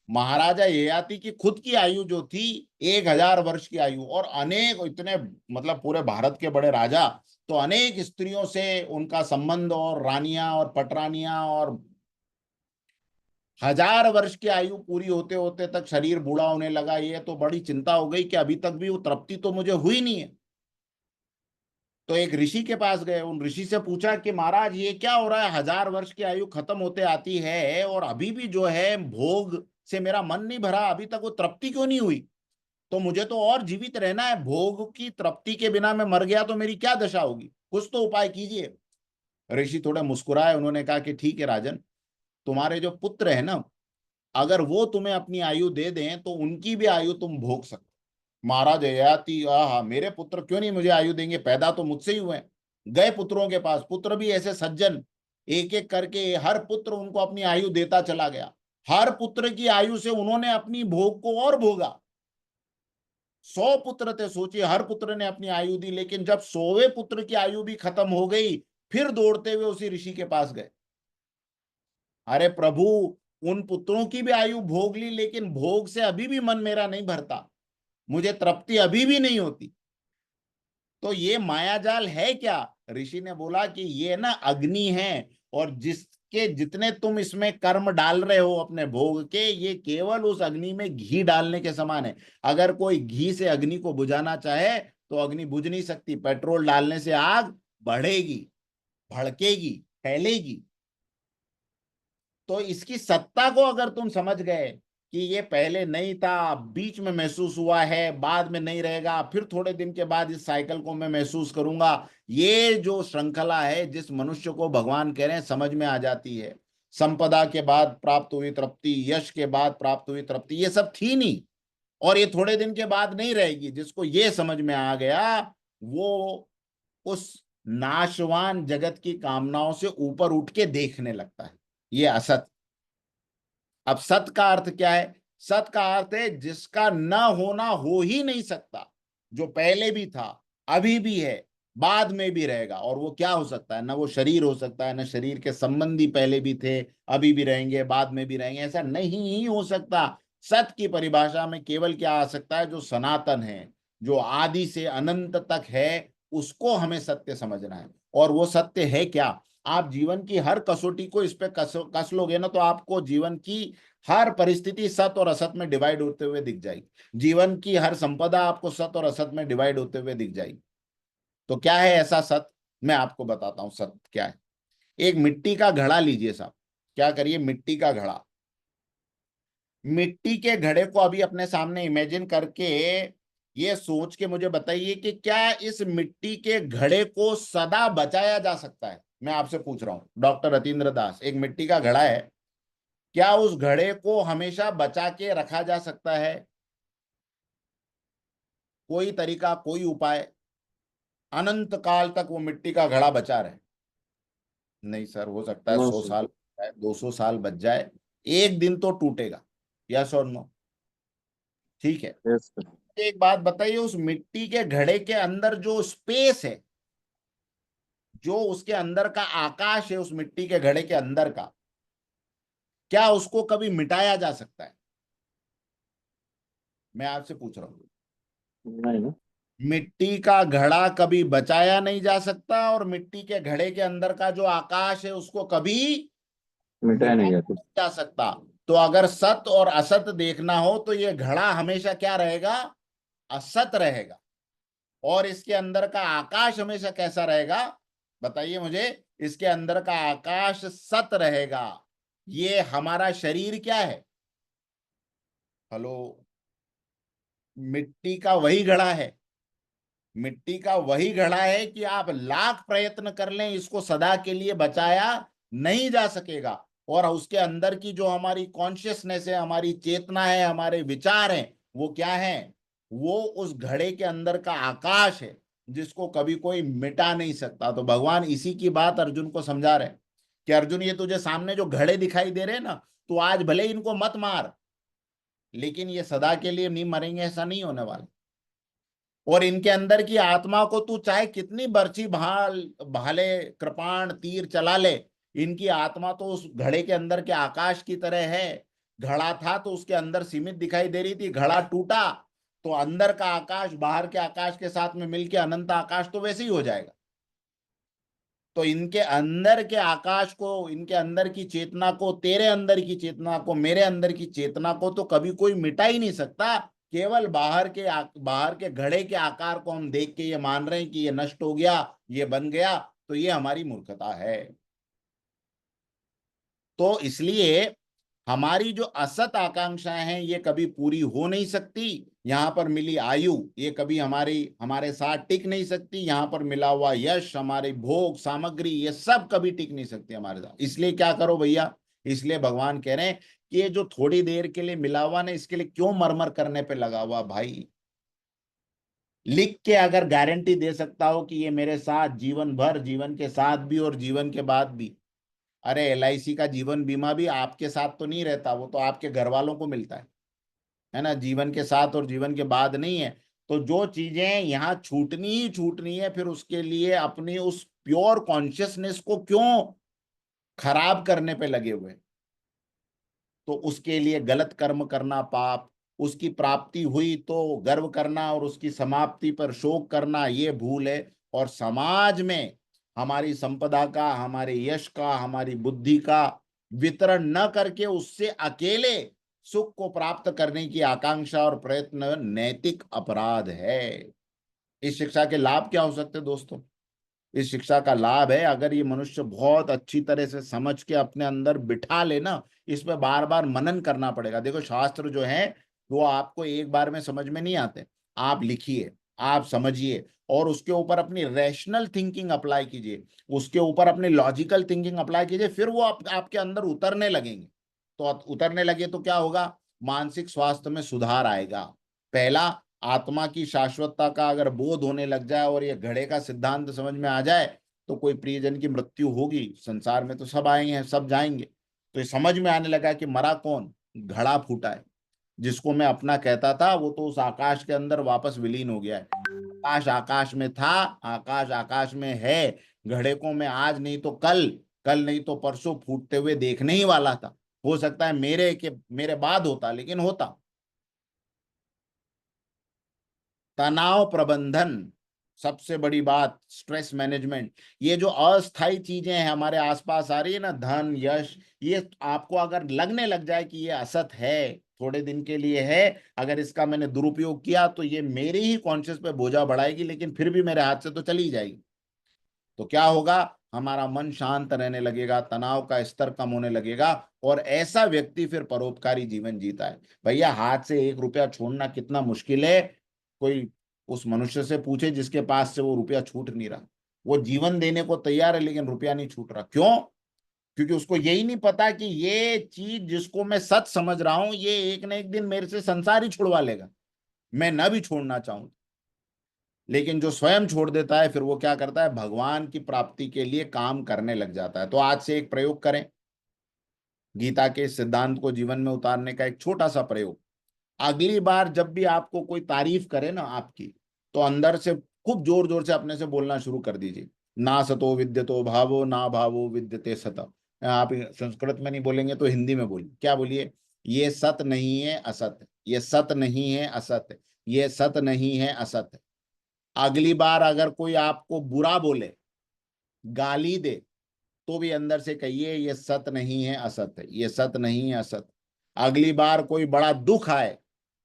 महाराजा ययाति की खुद की आयु जो थी 1000 वर्ष की आयु, और अनेक इतने, मतलब पूरे भारत के बड़े राजा, तो अनेक स्त्रियों से उनका संबंध, और रानियां और पटरानियां, और 1000 वर्ष की आयु पूरी होते होते तक शरीर बूढ़ा होने लगा। ये तो बड़ी चिंता हो गई कि अभी तक भी वो तृप्ति तो मुझे हुई नहीं है। तो एक ऋषि के पास गए, उन ऋषि से पूछा कि महाराज ये क्या हो रहा है, 1000 वर्ष की आयु खत्म होते आती है और अभी भी जो है भोग से मेरा मन नहीं भरा, अभी तक वो तृप्ति क्यों नहीं हुई, तो मुझे तो और जीवित रहना है, भोग की तृप्ति के बिना मैं मर गया तो मेरी क्या दशा होगी, कुछ तो उपाय कीजिए। ऋषि थोड़े मुस्कुराए, उन्होंने कहा कि ठीक है राजन, तुम्हारे जो पुत्र है ना, अगर वो तुम्हें अपनी आयु दे दें तो उनकी भी आयु तुम भोग सकते। महाराज ययाति, आहा, मेरे पुत्र क्यों नहीं मुझे आयु देंगे, पैदा तो मुझसे ही हुए हैं। गए पुत्रों के पास, पुत्र भी ऐसे सज्जन, एक एक करके हर पुत्र उनको अपनी आयु देता चला गया। हर पुत्र की आयु से उन्होंने अपनी भोग को और भोगा। 100 पुत्र थे, सोचिए, हर पुत्र ने अपनी आयु दी, लेकिन जब 100वें पुत्र की आयु भी खत्म हो गई, फिर दौड़ते हुए उसी ऋषि के पास गए। अरे प्रभु, उन पुत्रों की भी आयु भोग ली, लेकिन भोग से अभी भी मन मेरा नहीं भरता, मुझे तृप्ति अभी भी नहीं होती, तो ये मायाजाल है क्या। ऋषि ने बोला कि ये ना अग्नि है, और जिसके जितने तुम इसमें कर्म डाल रहे हो अपने भोग के, ये केवल उस अग्नि में घी डालने के समान है। अगर कोई घी से अग्नि को बुझाना चाहे तो अग्नि बुझ नहीं सकती, पेट्रोल डालने से आग बढ़ेगी, भड़केगी, फैलेगी। तो इसकी सत्ता को अगर तुम समझ गए कि ये पहले नहीं था, बीच में महसूस हुआ है, बाद में नहीं रहेगा, फिर थोड़े दिन के बाद इस साइकिल को मैं महसूस करूंगा, ये जो श्रृंखला है, जिस मनुष्य को भगवान कह रहे हैं समझ में आ जाती है, संपदा के बाद प्राप्त हुई तृप्ति, यश के बाद प्राप्त हुई तृप्ति, ये सब थी नहीं, और ये थोड़े दिन के बाद नहीं रहेगी। जिसको ये समझ में आ गया, वो उस नाशवान जगत की कामनाओं से ऊपर उठ के देखने लगता है। ये असत। अब सत का अर्थ क्या है, सत का अर्थ है जिसका न होना हो ही नहीं सकता, जो पहले भी था, अभी भी है, बाद में भी रहेगा। और वो क्या हो सकता है, ना वो शरीर हो सकता है, ना शरीर के संबंधी पहले भी थे, अभी भी रहेंगे, बाद में भी रहेंगे, ऐसा नहीं ही हो सकता। सत की परिभाषा में केवल क्या आ सकता है, जो सनातन है, जो आदि से अनंत तक है, उसको हमें सत्य समझना है। और वो सत्य है क्या, आप जीवन की हर कसौटी को इस पे कस लोगे ना, तो आपको जीवन की हर परिस्थिति सत और असत में डिवाइड होते हुए दिख जाएगी। जीवन की हर संपदा आपको सत और असत में डिवाइड होते हुए दिख जाएगी। तो क्या है ऐसा सत, मैं आपको बताता हूं सत क्या है। एक मिट्टी का घड़ा लीजिए साहब, क्या करिए, मिट्टी का घड़ा, मिट्टी के घड़े को अभी अपने सामने इमेजिन करके ये सोच के मुझे बताइए कि क्या इस मिट्टी के घड़े को सदा बचाया जा सकता है। मैं आपसे पूछ रहा हूं डॉक्टर रतीन्द्र दास, एक मिट्टी का घड़ा है, क्या उस घड़े को हमेशा बचा के रखा जा सकता है, कोई तरीका, कोई उपाय, अनंत काल तक वो मिट्टी का घड़ा बचा रहे। नहीं सर, हो सकता है नो 100 सर। साल, 200 साल बच जाए, एक दिन तो टूटेगा। यस और नो? ठीक है। Yes sir. एक बात बताइए, उस मिट्टी के घड़े के अंदर जो स्पेस है, जो उसके अंदर का आकाश है, उस मिट्टी के घड़े के अंदर का, क्या उसको कभी मिटाया जा सकता है? मैं आपसे पूछ रहा हूं। नहीं ना। मिट्टी का घड़ा कभी बचाया नहीं जा सकता, और मिट्टी के घड़े के अंदर का जो आकाश है उसको कभी मिटाया नहीं मिटाया जाता। नहीं जा सकता। तो अगर सत और असत देखना हो तो ये घड़ा हमेशा क्या रहेगा? असत रहेगा। और इसके अंदर का आकाश हमेशा कैसा रहेगा? बताइए मुझे। इसके अंदर का आकाश सत रहेगा। ये हमारा शरीर क्या है? हेलो? मिट्टी का वही घड़ा है। मिट्टी का वही घड़ा है कि आप लाख प्रयत्न कर लें, इसको सदा के लिए बचाया नहीं जा सकेगा। और उसके अंदर की जो हमारी कॉन्शियसनेस है, हमारी चेतना है, हमारे विचार हैं, वो क्या है? वो उस घड़े के अंदर का आकाश है, जिसको कभी कोई मिटा नहीं सकता। तो भगवान इसी की बात अर्जुन को समझा रहे हैं कि अर्जुन, ये तुझे सामने जो घड़े दिखाई दे रहे हैं ना, तो आज भले इनको मत मार, लेकिन ये सदा के लिए नहीं मरेंगे, ऐसा नहीं होने वाला। और इनके अंदर की आत्मा को तू चाहे कितनी बर्छी भाले कृपाण तीर चला ले, इनकी आत्मा तो उस घड़े के अंदर के आकाश की तरह है। घड़ा था तो उसके अंदर सीमित दिखाई दे रही थी, घड़ा टूटा तो अंदर का आकाश बाहर के आकाश के साथ में मिलके अनंत आकाश तो वैसे ही हो जाएगा। तो इनके अंदर के आकाश को, इनके अंदर की चेतना को, तेरे अंदर की चेतना को, मेरे अंदर की चेतना को तो कभी कोई मिटा ही नहीं सकता। केवल बाहर के घड़े के आकार को हम देख के ये मान रहे हैं कि ये नष्ट हो गया, ये बन गया, तो ये हमारी मूर्खता है। तो इसलिए हमारी जो असत आकांक्षाएं हैं ये कभी पूरी हो नहीं सकती। यहां पर मिली आयु ये कभी हमारे साथ टिक नहीं सकती। यहां पर मिला हुआ यश, हमारे भोग सामग्री, ये सब कभी टिक नहीं सकती हमारे साथ। इसलिए क्या करो भैया, इसलिए भगवान कह रहे हैं कि ये जो थोड़ी देर के लिए मिला हुआ ना, इसके लिए क्यों मरमर करने पे लगा हुआ भाई? लिख के अगर गारंटी दे सकता हो कि ये मेरे साथ जीवन भर, जीवन के साथ भी और जीवन के बाद भी। अरे एलआईसी का जीवन बीमा भी आपके साथ तो नहीं रहता, वो तो आपके घर वालों को मिलता है ना, जीवन के साथ और जीवन के बाद नहीं है। तो जो चीजें यहाँ छूटनी ही छूटनी है, फिर उसके लिए अपनी उस प्योर कॉन्शियसनेस को क्यों खराब करने पे लगे हुए? तो उसके लिए गलत कर्म करना पाप, उसकी प्राप्ति हुई तो गर्व करना और उसकी समाप्ति पर शोक करना ये भूल है। और समाज में हमारी संपदा का, हमारे यश का, हमारी बुद्धि का वितरण न करके उससे अकेले सुख को प्राप्त करने की आकांक्षा और प्रयत्न नैतिक अपराध है। इस शिक्षा के लाभ क्या हो सकते हैं दोस्तों? इस शिक्षा का लाभ है, अगर ये मनुष्य बहुत अच्छी तरह से समझ के अपने अंदर बिठा ले ना, इस पे बार बार मनन करना पड़ेगा। देखो शास्त्र जो है वो आपको एक बार में समझ में नहीं आते। आप लिखिए, आप समझिए, और उसके ऊपर अपनी रैशनल थिंकिंग अप्लाई कीजिए, उसके ऊपर अपनी लॉजिकल थिंकिंग अप्लाई कीजिए, फिर वो आपके अंदर उतरने लगेंगे। तो उतरने लगे तो क्या होगा? मानसिक स्वास्थ्य में सुधार आएगा। पहला, आत्मा की शाश्वतता का अगर बोध होने लग जाए और ये घड़े का सिद्धांत समझ में आ जाए, तो कोई प्रियजन की मृत्यु होगी, संसार में तो सब आएंगे, सब जाएंगे। तो ये समझ में आने लगा कि मरा कौन? घड़ा फूटा है। जिसको मैं अपना कहता था वो तो उस आकाश के अंदर वापस विलीन हो गया है। आकाश आकाश में था, आकाश आकाश में है। घड़े को मैं आज नहीं तो कल, कल नहीं तो परसों फूटते हुए देखने ही वाला था। हो सकता है मेरे बाद होता, लेकिन होता। तनाव प्रबंधन, सबसे बड़ी बात स्ट्रेस मैनेजमेंट। ये जो अस्थाई चीजें हैं हमारे आसपास आ रही है ना, धन यश, ये आपको अगर लगने लग जाए कि ये असत है, थोड़े दिन के लिए है, अगर इसका मैंने दुरुपयोग किया तो ये मेरे ही कॉन्शियस पे बोझा बढ़ाएगी, लेकिन फिर भी मेरे हाथ से तो चली जाएगी। तो क्या होगा? हमारा मन शांत रहने लगेगा, तनाव का स्तर कम होने लगेगा, और ऐसा व्यक्ति फिर परोपकारी जीवन जीता है। भैया हाथ से 1 रुपया छोड़ना कितना मुश्किल है, कोई उस मनुष्य से पूछे जिसके पास से वो रुपया छूट नहीं रहा। वो जीवन देने को तैयार है लेकिन रुपया नहीं छूट रहा। क्यों? क्योंकि उसको यही नहीं पता कि ये चीज जिसको मैं सच समझ रहा हूं, ये एक ना एक दिन मेरे से संसार ही छुड़वा लेगा, मैं न भी छोड़ना चाहूं। लेकिन जो स्वयं छोड़ देता है फिर वो क्या करता है? भगवान की प्राप्ति के लिए काम करने लग जाता है। तो आज से एक प्रयोग करें, गीता के सिद्धांत को जीवन में उतारने का एक छोटा सा प्रयोग। अगली बार जब भी आपको कोई तारीफ करे ना आपकी, तो अंदर से खूब जोर जोर से अपने से बोलना शुरू कर दीजिए, ना सतो विद्यतो भावो ना भावो विद्यते सत। आप संस्कृत में नहीं बोलेंगे तो हिंदी में बोलिए, क्या बोलिए, ये सत नहीं है असत है, ये सत नहीं है असत है, ये सत नहीं है असत है। अगली बार अगर कोई आपको बुरा बोले, गाली दे, तो भी अंदर से कहिए ये सत नहीं है असत है, ये सत नहीं है असत। अगली बार कोई बड़ा दुख आए,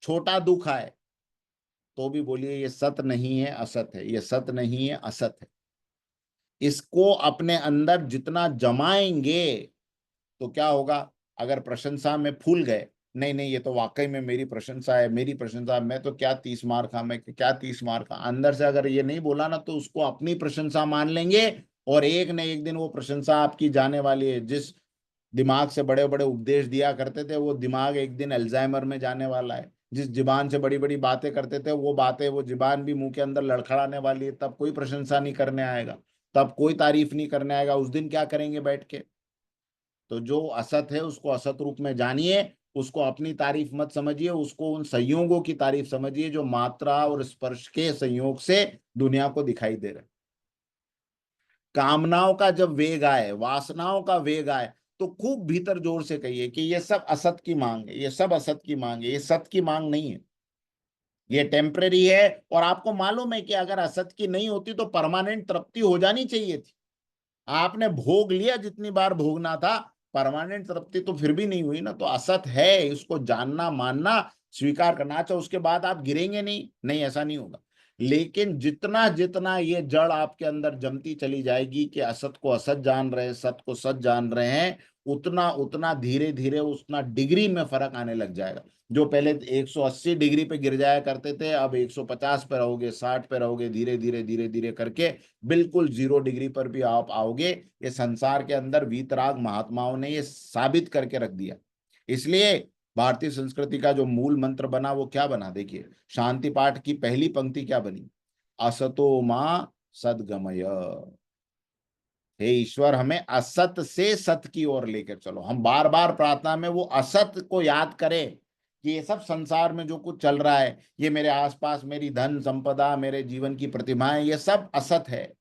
छोटा दुख आए, तो भी बोलिए ये सत नहीं है असत है, ये सत नहीं है असत है। इसको अपने अंदर जितना जमाएंगे तो क्या होगा, अगर प्रशंसा में फूल गए, नहीं नहीं ये तो वाकई में मेरी प्रशंसा है, मेरी प्रशंसा, मैं तो क्या 30 मार खा, मैं क्या 30 मार खा, अंदर से अगर ये नहीं बोला ना, तो उसको अपनी प्रशंसा मान लेंगे। और एक न एक दिन वो प्रशंसा आपकी जाने वाली है। जिस दिमाग से बड़े बड़े उपदेश दिया करते थे, वो दिमाग एक दिन अल्जाइमर में जाने वाला है। जिस जुबान से बड़ी बड़ी बातें करते थे, वो बातें, वो जुबान भी मुंह के अंदर लड़खड़ाने वाली है। तब कोई प्रशंसा नहीं करने आएगा, तब कोई तारीफ नहीं करने आएगा। उस दिन क्या करेंगे बैठ के? तो जो असत है उसको असत रूप में जानिए, उसको अपनी तारीफ मत समझिए, उसको उन संयोगों की तारीफ समझिए जो मात्रा और स्पर्श के संयोग से दुनिया को दिखाई दे रहे। कामनाओं का जब वेग आए, वासनाओं का वेग आए, तो खूब भीतर जोर से कहिए कि ये सब असत की मांग है, ये सब असत की मांग है, ये सत की मांग नहीं है, ये टेम्परेरी है। और आपको मालूम है कि अगर असत की नहीं होती तो परमानेंट तृप्ति हो जानी चाहिए थी। आपने भोग लिया जितनी बार भोगना था, परमानेंट तृप्ति तो फिर भी नहीं हुई ना। तो असत है, इसको जानना, मानना, स्वीकार करना। अच्छा, उसके बाद आप गिरेंगे नहीं, नहीं ऐसा नहीं होगा। लेकिन जितना जितना ये जड़ आपके अंदर जमती चली जाएगी कि असत को असत जान रहे हैं, सत को सत जान रहे हैं, उतना उतना धीरे धीरे उतना डिग्री में फर्क आने लग जाएगा। जो पहले 180 डिग्री पे गिर जाया करते थे, अब 150 पे रहोगे, 60 पे रहोगे, धीरे धीरे धीरे धीरे करके बिल्कुल 0 डिग्री पर भी आप आओगे। ये संसार के अंदर वीतराग महात्माओं ने ये साबित करके रख दिया। इसलिए भारतीय संस्कृति का जो मूल मंत्र बना वो क्या बना, देखिए, शांति पाठ की पहली पंक्ति क्या बनी, असतो मां सद्गमय। हे ईश्वर, हमें असत से सत की ओर लेकर चलो। हम बार बार प्रार्थना में वो असत को याद करें कि ये सब संसार में जो कुछ चल रहा है, ये मेरे आसपास, मेरी धन संपदा, मेरे जीवन की प्रतिमाएं, ये सब असत है।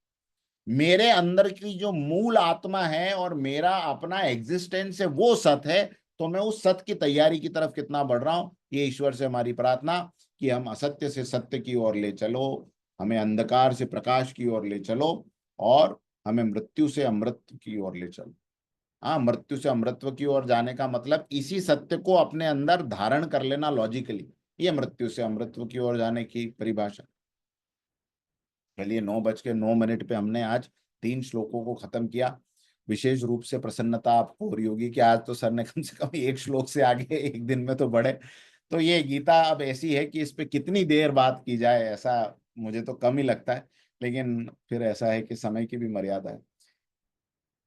मेरे अंदर की जो मूल आत्मा है और मेरा अपना एग्जिस्टेंस है, वो सत है। तो मैं उस सत की तैयारी की तरफ कितना बढ़ रहा हूं, ये ईश्वर से हमारी प्रार्थना कि हम असत्य से सत्य की ओर ले चलो, हमें अंधकार से प्रकाश की ओर ले चलो, और हमें मृत्यु से अमृत की ओर ले चलो। हाँ, मृत्यु से अमृतत्व की ओर जाने का मतलब इसी सत्य को अपने अंदर धारण कर लेना लॉजिकली, ये मृत्यु से अमृतत्व की ओर जाने की परिभाषा। चलिए, 9:09 पे हमने आज 3 श्लोकों को खत्म किया। विशेष रूप से प्रसन्नता आपको हो रही होगी कि आज तो सर ने कम से कम एक श्लोक से आगे एक दिन में तो बढ़े। तो ये गीता अब ऐसी है कि इस पे कितनी देर बात की जाए, ऐसा मुझे तो कम ही लगता है। लेकिन फिर ऐसा है कि समय की भी मर्यादा है।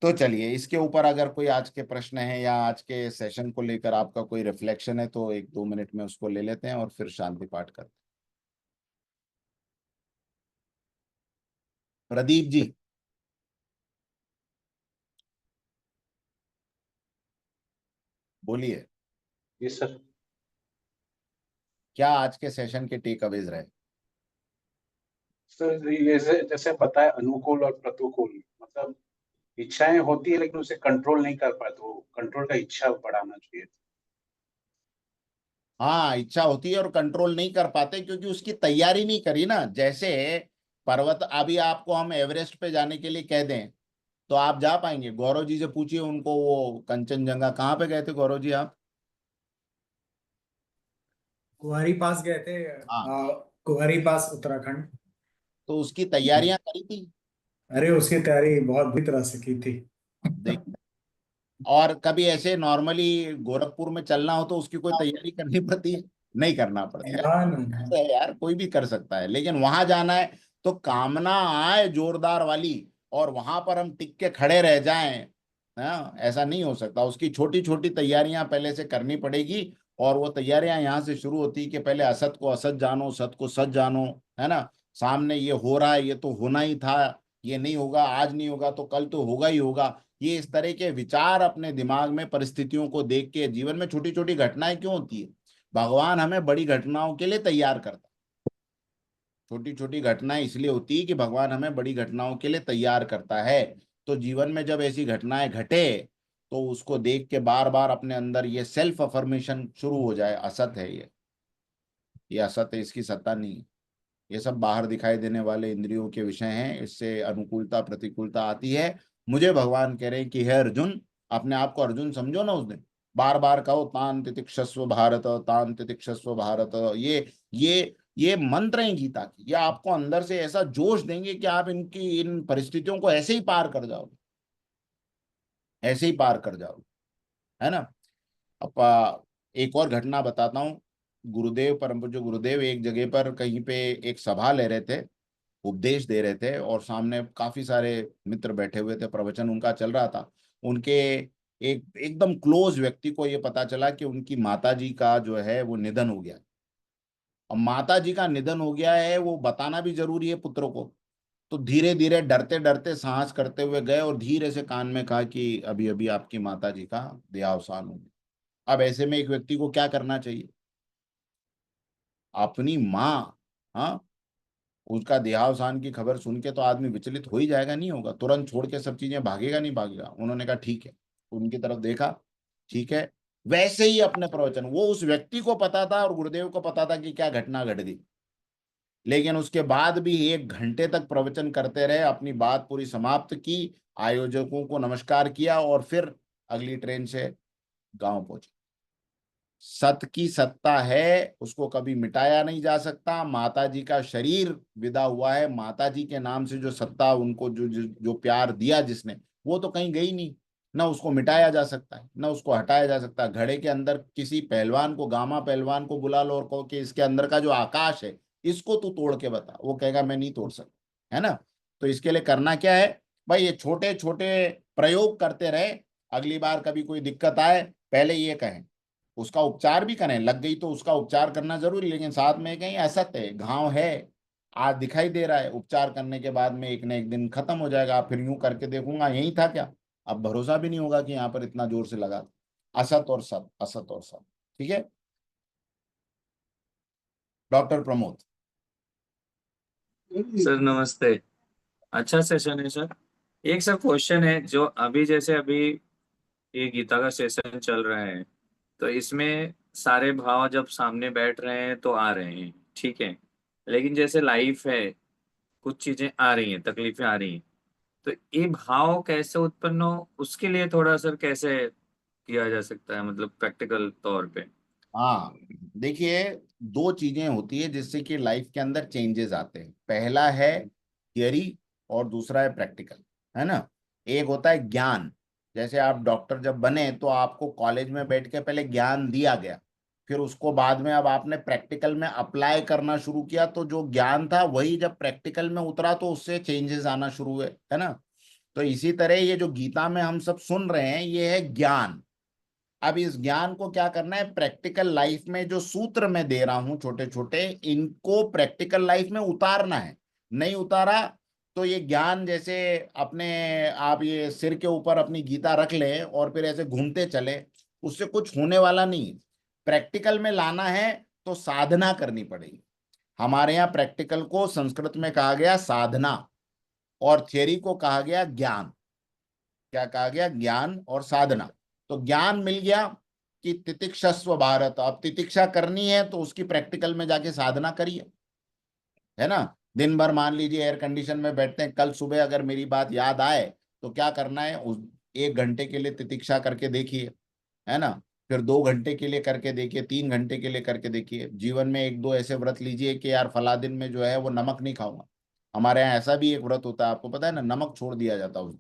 तो चलिए, इसके ऊपर अगर कोई आज के प्रश्न है या आज के सेशन को लेकर आपका कोई रिफ्लेक्शन है, तो 1-2 मिनट में उसको ले लेते हैं और फिर शांति पाठ करते हैं। प्रदीप जी, बोलिए, जी सर। क्या आज के सेशन के टेक अवेज रहे? सर ये जैसे बताया, अनुकूल और प्रतिकूल, मतलब इच्छाएं होती है लेकिन उसे कंट्रोल नहीं कर पाते, वो कंट्रोल का इच्छा बढ़ाना चाहिए। हाँ, इच्छा होती है और कंट्रोल नहीं कर पाते क्योंकि उसकी तैयारी नहीं करी ना। जैसे पर्वत, अभी आपको हम एवरेस्ट पे जाने के लिए कह दें तो आप जा पाएंगे? गौरव जी से पूछिए उनको, वो कंचनजंगा कहाँ पे गए थे गौरव जी आप? कुंवारी पास गए थे। हाँ, कुंवारी पास उत्तराखंड। तो उसकी तैयारियां करी थी? अरे उसकी तैयारी बहुत बुरी तरह से की थी। देख, और कभी ऐसे नॉर्मली गोरखपुर में चलना हो तो उसकी कोई तैयारी करनी पड़ती है? नहीं करना पड़ता है। हाँ ना। है यार, कोई भी कर सकता है, लेकिन वहां जाना है तो कामना आए जोरदार वाली और वहां पर हम टिक के खड़े रह जाएं, हाँ, ऐसा नहीं हो सकता। उसकी छोटी छोटी तैयारियां पहले से करनी पड़ेगी। और वो तैयारियां यहाँ से शुरू होती कि पहले असत को असत जानो, सत को सत जानो, है ना। सामने ये हो रहा है, ये तो होना ही था, ये नहीं होगा, आज नहीं होगा तो कल तो होगा ही होगा। ये इस तरह के विचार अपने दिमाग में परिस्थितियों को देख के, जीवन में छोटी छोटी घटनाएं क्यों होती है, भगवान हमें बड़ी घटनाओं के लिए तैयार करता है। छोटी छोटी घटनाएं इसलिए होती है कि भगवान हमें बड़ी घटनाओं के लिए तैयार करता है। तो जीवन में जब ऐसी घटनाएं घटे तो उसको देख के बार बार अपने अंदर ये सेल्फ अफर्मेशन शुरू हो जाए, असत है ये असत है, इसकी सत्ता नहीं है। ये सब बाहर दिखाई देने वाले इंद्रियों के विषय हैं, इससे अनुकूलता प्रतिकूलता आती है। मुझे भगवान कह रहे हैं कि हे अर्जुन, अपने आप को अर्जुन समझो ना, उस दिन बार बार कहो तान तितिक्षस्व भारत, तान तितिक्षस्व भारत। ये मंत्र है गीता की, ये आपको अंदर से ऐसा जोश देंगे कि आप इनकी इन परिस्थितियों को ऐसे ही पार कर जाओगे, ऐसे ही पार कर जाओगे, है ना। अब एक और घटना बताता हूँ। गुरुदेव, परम पूज्य गुरुदेव एक जगह पर कहीं पे एक सभा ले रहे थे, उपदेश दे रहे थे, और सामने काफी सारे मित्र बैठे हुए थे, प्रवचन उनका चल रहा था। उनके एक एकदम क्लोज व्यक्ति को ये पता चला कि उनकी माता जी का जो है वो निधन हो गया। और माता जी का निधन हो गया है, वो बताना भी जरूरी है पुत्र को। तो धीरे धीरे डरते डरते साहस करते हुए गए और धीरे से कान में कहा कि अभी अभी आपकी माता जी का देहावसान हो गया। अब ऐसे में एक व्यक्ति को क्या करना चाहिए? अपनी माँ, हाँ, उसका देहावसान की खबर सुन के तो आदमी विचलित हो ही जाएगा, नहीं होगा, तुरंत छोड़ के सब चीजें भागेगा नहीं भागेगा। उन्होंने कहा ठीक है, उनकी तरफ देखा, ठीक है। वैसे ही अपने प्रवचन, वो उस व्यक्ति को पता था और गुरुदेव को पता था कि क्या घटना घट गई, लेकिन उसके बाद भी 1 घंटे तक प्रवचन करते रहे, अपनी बात पूरी समाप्त की, आयोजकों को नमस्कार किया और फिर अगली ट्रेन से गांव पहुंचे। सत की सत्ता है, उसको कभी मिटाया नहीं जा सकता। माता जी का शरीर विदा हुआ है, माता जी के नाम से जो सत्ता, उनको जो प्यार दिया जिसने, वो तो कहीं गई नहीं। ना उसको मिटाया जा सकता है, ना उसको हटाया जा सकता है। घड़े के अंदर किसी पहलवान को, गामा पहलवान को बुला लो और कहो कि इसके अंदर का जो आकाश है इसको तू तोड़ के बता, वो कहेगा मैं नहीं तोड़ सकता, है ना। तो इसके लिए करना क्या है भाई, ये छोटे छोटे प्रयोग करते रहे। अगली बार कभी कोई दिक्कत आए, पहले ये कहें, उसका उपचार भी करें। लग गई तो उसका उपचार करना जरूरी, लेकिन साथ में कहीं असत है, घाव है, आज दिखाई दे रहा है, उपचार करने के बाद में एक न एक दिन खत्म हो जाएगा। फिर यूं करके देखूंगा यही था क्या, अब भरोसा भी नहीं होगा कि यहाँ पर इतना जोर से लगा। असत और सत, असत और सत, ठीक है। डॉक्टर प्रमोद। सर नमस्ते। अच्छा सेशन है सर। एक सर क्वेश्चन है, जो अभी जैसे अभी ये गीता का सेशन चल रहा है, तो इसमें सारे भाव जब सामने बैठ रहे हैं तो आ रहे हैं, ठीक है। लेकिन जैसे लाइफ है, कुछ चीजें आ रही हैं, तकलीफें आ रही हैं, तो ये भाव कैसे उत्पन्न हो, उसके लिए थोड़ा सर कैसे किया जा सकता है, मतलब प्रैक्टिकल तौर पे। हाँ, देखिए, 2 चीजें होती है जिससे कि लाइफ के अंदर चेंजेस आते हैं। पहला है थियरी और दूसरा है प्रैक्टिकल, है ना। एक होता है ज्ञान, जैसे आप डॉक्टर जब बने तो आपको कॉलेज में बैठ के पहले ज्ञान दिया गया, फिर उसको बाद में अब आपने प्रैक्टिकल में अप्लाई करना शुरू किया, तो जो ज्ञान था वही जब प्रैक्टिकल में उतरा तो उससे चेंजेस आना शुरू हुए, है ना। तो इसी तरह ये जो गीता में हम सब सुन रहे हैं ये है ज्ञान। अब इस ज्ञान को क्या करना है, प्रैक्टिकल लाइफ में जो सूत्र मैं दे रहा हूं छोटे छोटे, इनको प्रैक्टिकल लाइफ में उतारना है। नहीं उतारा तो ये ज्ञान जैसे अपने, आप ये सिर के ऊपर अपनी गीता रख लें और फिर ऐसे घूमते चले, उससे कुछ होने वाला नहीं। प्रैक्टिकल में लाना है तो साधना करनी पड़ेगी। हमारे यहाँ प्रैक्टिकल को संस्कृत में कहा गया साधना, और थियरी को कहा गया ज्ञान। क्या कहा गया? ज्ञान और साधना। तो ज्ञान मिल गया कि तितिक्षस्व भारत, अब तितिक्षा करनी है तो उसकी प्रैक्टिकल में जाके साधना करिए, है ना। दिन भर मान लीजिए एयर कंडीशन में बैठते हैं, कल सुबह अगर मेरी बात याद आए तो क्या करना है, उस 1 घंटे के लिए तितिक्षा करके देखिए, है ना। फिर 2 घंटे के लिए करके देखिए, 3 घंटे के लिए करके देखिए। जीवन में 1-2 ऐसे व्रत लीजिए कि यार फला दिन में जो है वो नमक नहीं खाऊंगा। हमारे यहाँ ऐसा भी एक व्रत होता है, आपको पता है ना, नमक छोड़ दिया जाता है उस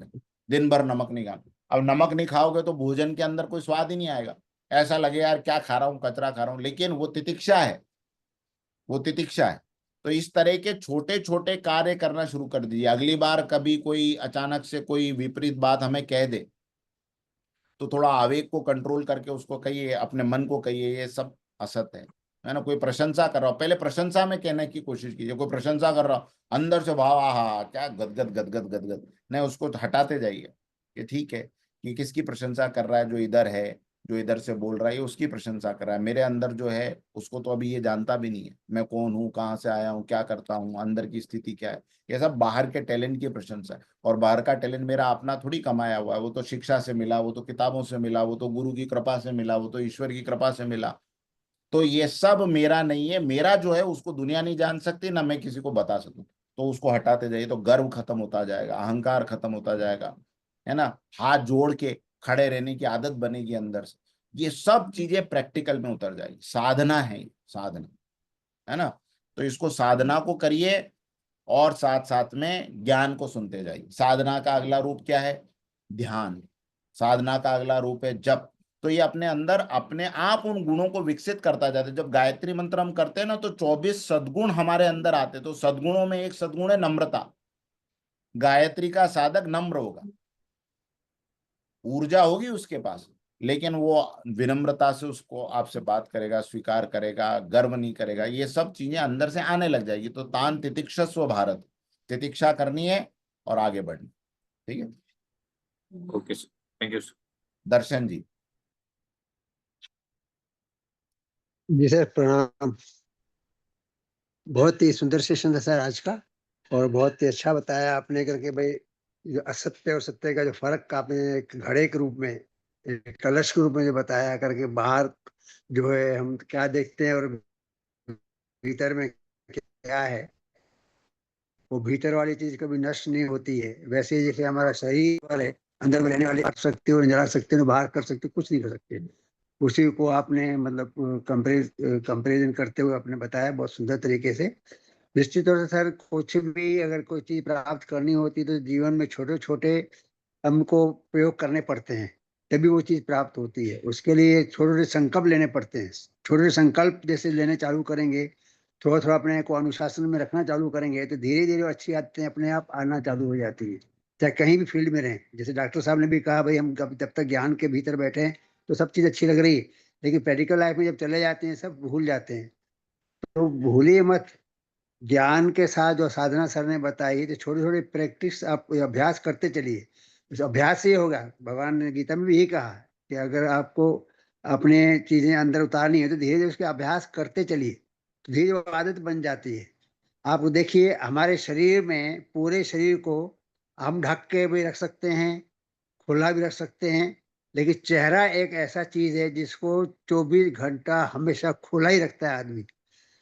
दिन भर नमक नहीं खाना। अब नमक नहीं खाओगे तो भोजन के अंदर कोई स्वाद ही नहीं आएगा, ऐसा लगे यार क्या खा रहा हूँ, कचरा खा रहा हूँ, लेकिन वो तितिक्षा है, वो तितिक्षा है। तो इस तरह के छोटे छोटे कार्य करना शुरू कर दीजिए। अगली बार कभी कोई अचानक से कोई विपरीत बात हमें कह दे तो थोड़ा आवेग को कंट्रोल करके उसको कहिए, अपने मन को कहिए ये सब असत है ना। कोई प्रशंसा कर रहा हो, पहले प्रशंसा में कहने की कोशिश कीजिए। कोई प्रशंसा कर रहा हो, अंदर से भाव, आहा क्या गदगद गदगद गदगद, नहीं, उसको हटाते जाइए। कि ठीक है कि किसकी प्रशंसा कर रहा है, जो इधर है, जो इधर से बोल रहा है, ये उसकी प्रशंसा कर रहा है। मेरे अंदर जो है उसको तो अभी ये जानता भी नहीं है, मैं कौन हूँ, कहाँ से आया हूँ, क्या करता हूँ, अंदर की स्थिति क्या है। ये सब बाहर के टैलेंट की प्रशंसा है। और बाहर का टैलेंट मेरा अपना थोड़ी कमाया हुआ है, वो तो शिक्षा से मिला, वो तो किताबों से मिला, वो तो गुरु की कृपा से मिला, वो तो ईश्वर की कृपा से मिला। तो ये सब मेरा नहीं है। मेरा जो है उसको दुनिया नहीं जान सकती, ना मैं किसी को बता सकूं। तो उसको हटाते जाइए तो गर्व खत्म होता जाएगा, अहंकार खत्म होता जाएगा, है ना। हाथ जोड़ के खड़े रहने की आदत बनेगी अंदर से। ये सब चीजें प्रैक्टिकल में उतर जाएगी। साधना है ये, साधना, है ना। तो इसको साधना को करिए और साथ साथ में ज्ञान को सुनते जाइए। साधना का अगला रूप क्या है? ध्यान। साधना का अगला रूप है जप। तो ये अपने अंदर अपने आप उन गुणों को विकसित करता जाता है। जब गायत्री मंत्र हम करते हैं ना, तो 24 सद्गुण हमारे अंदर आते हैं। तो सद्गुणों में एक सद्गुण है नम्रता। गायत्री का साधक नम्र होगा, ऊर्जा होगी उसके पास, लेकिन वो विनम्रता से उसको आपसे बात करेगा, स्वीकार करेगा, गर्व नहीं करेगा। ये सब चीजें अंदर से आने लग जाएगी। तो तान तितिक्षस्व भारत, तितिक्षा करनी है और आगे बढ़नी। ठीक है, okay sir, thank you sir. Darshan ji. जी सर, प्रणाम। बहुत ही सुंदर सेशन था सर आज का, और बहुत ही अच्छा बताया आपने करके भाई। जो असत्य और सत्य का जो फर्क आपने एक घड़े के रूप में, एक कलश के रूप में जो बताया करके, बाहर जो है हम क्या देखते हैं और भीतर में क्या है, वो भीतर वाली चीज कभी नष्ट नहीं होती है। वैसे ही जैसे हमारा शरीर है, अंदर में रहने वाली शक्ति और जला सकते हैं, बाहर कर सकते, कुछ नहीं कर सकते। उसी को आपने मतलब कंपेरिजन करते हुए आपने बताया बहुत सुंदर तरीके से। निश्चित तौर से सर, कुछ भी अगर कोई चीज प्राप्त करनी होती तो जीवन में छोटे छोटे हमको प्रयोग करने पड़ते हैं, तभी वो चीज प्राप्त होती है। उसके लिए छोटे छोटे संकल्प लेने पड़ते हैं। छोटे छोटे संकल्प जैसे लेने चालू करेंगे, थोड़ा थोड़ा अपने को अनुशासन में रखना चालू करेंगे, तो धीरे धीरे अच्छी आदतें अपने आप आना चालू हो जाती है। चाहे कहीं भी फील्ड में रहें, जैसे डॉक्टर साहब ने भी कहा भाई, हम जब तक ज्ञान के भीतर बैठे हैं तो सब चीज अच्छी लग रही है, लेकिन प्रैक्टिकल लाइफ में जब चले जाते हैं सब भूल जाते हैं। तो भूलिए मत, ज्ञान के साथ जो साधना सर ने बताई, तो छोटी छोटी प्रैक्टिस आप अभ्यास करते चलिए। उस अभ्यास से ही होगा। भगवान ने गीता में भी यही कहा है कि अगर आपको अपने चीजें अंदर उतारनी है तो धीरे धीरे उसके अभ्यास करते चलिए, तो धीरे वो आदत बन जाती है। आप देखिए, हमारे शरीर में पूरे शरीर को हम ढक के भी रख सकते हैं, खुला भी रख सकते हैं, लेकिन चेहरा एक ऐसा चीज है जिसको 24 घंटा हमेशा खुला ही रखता है आदमी,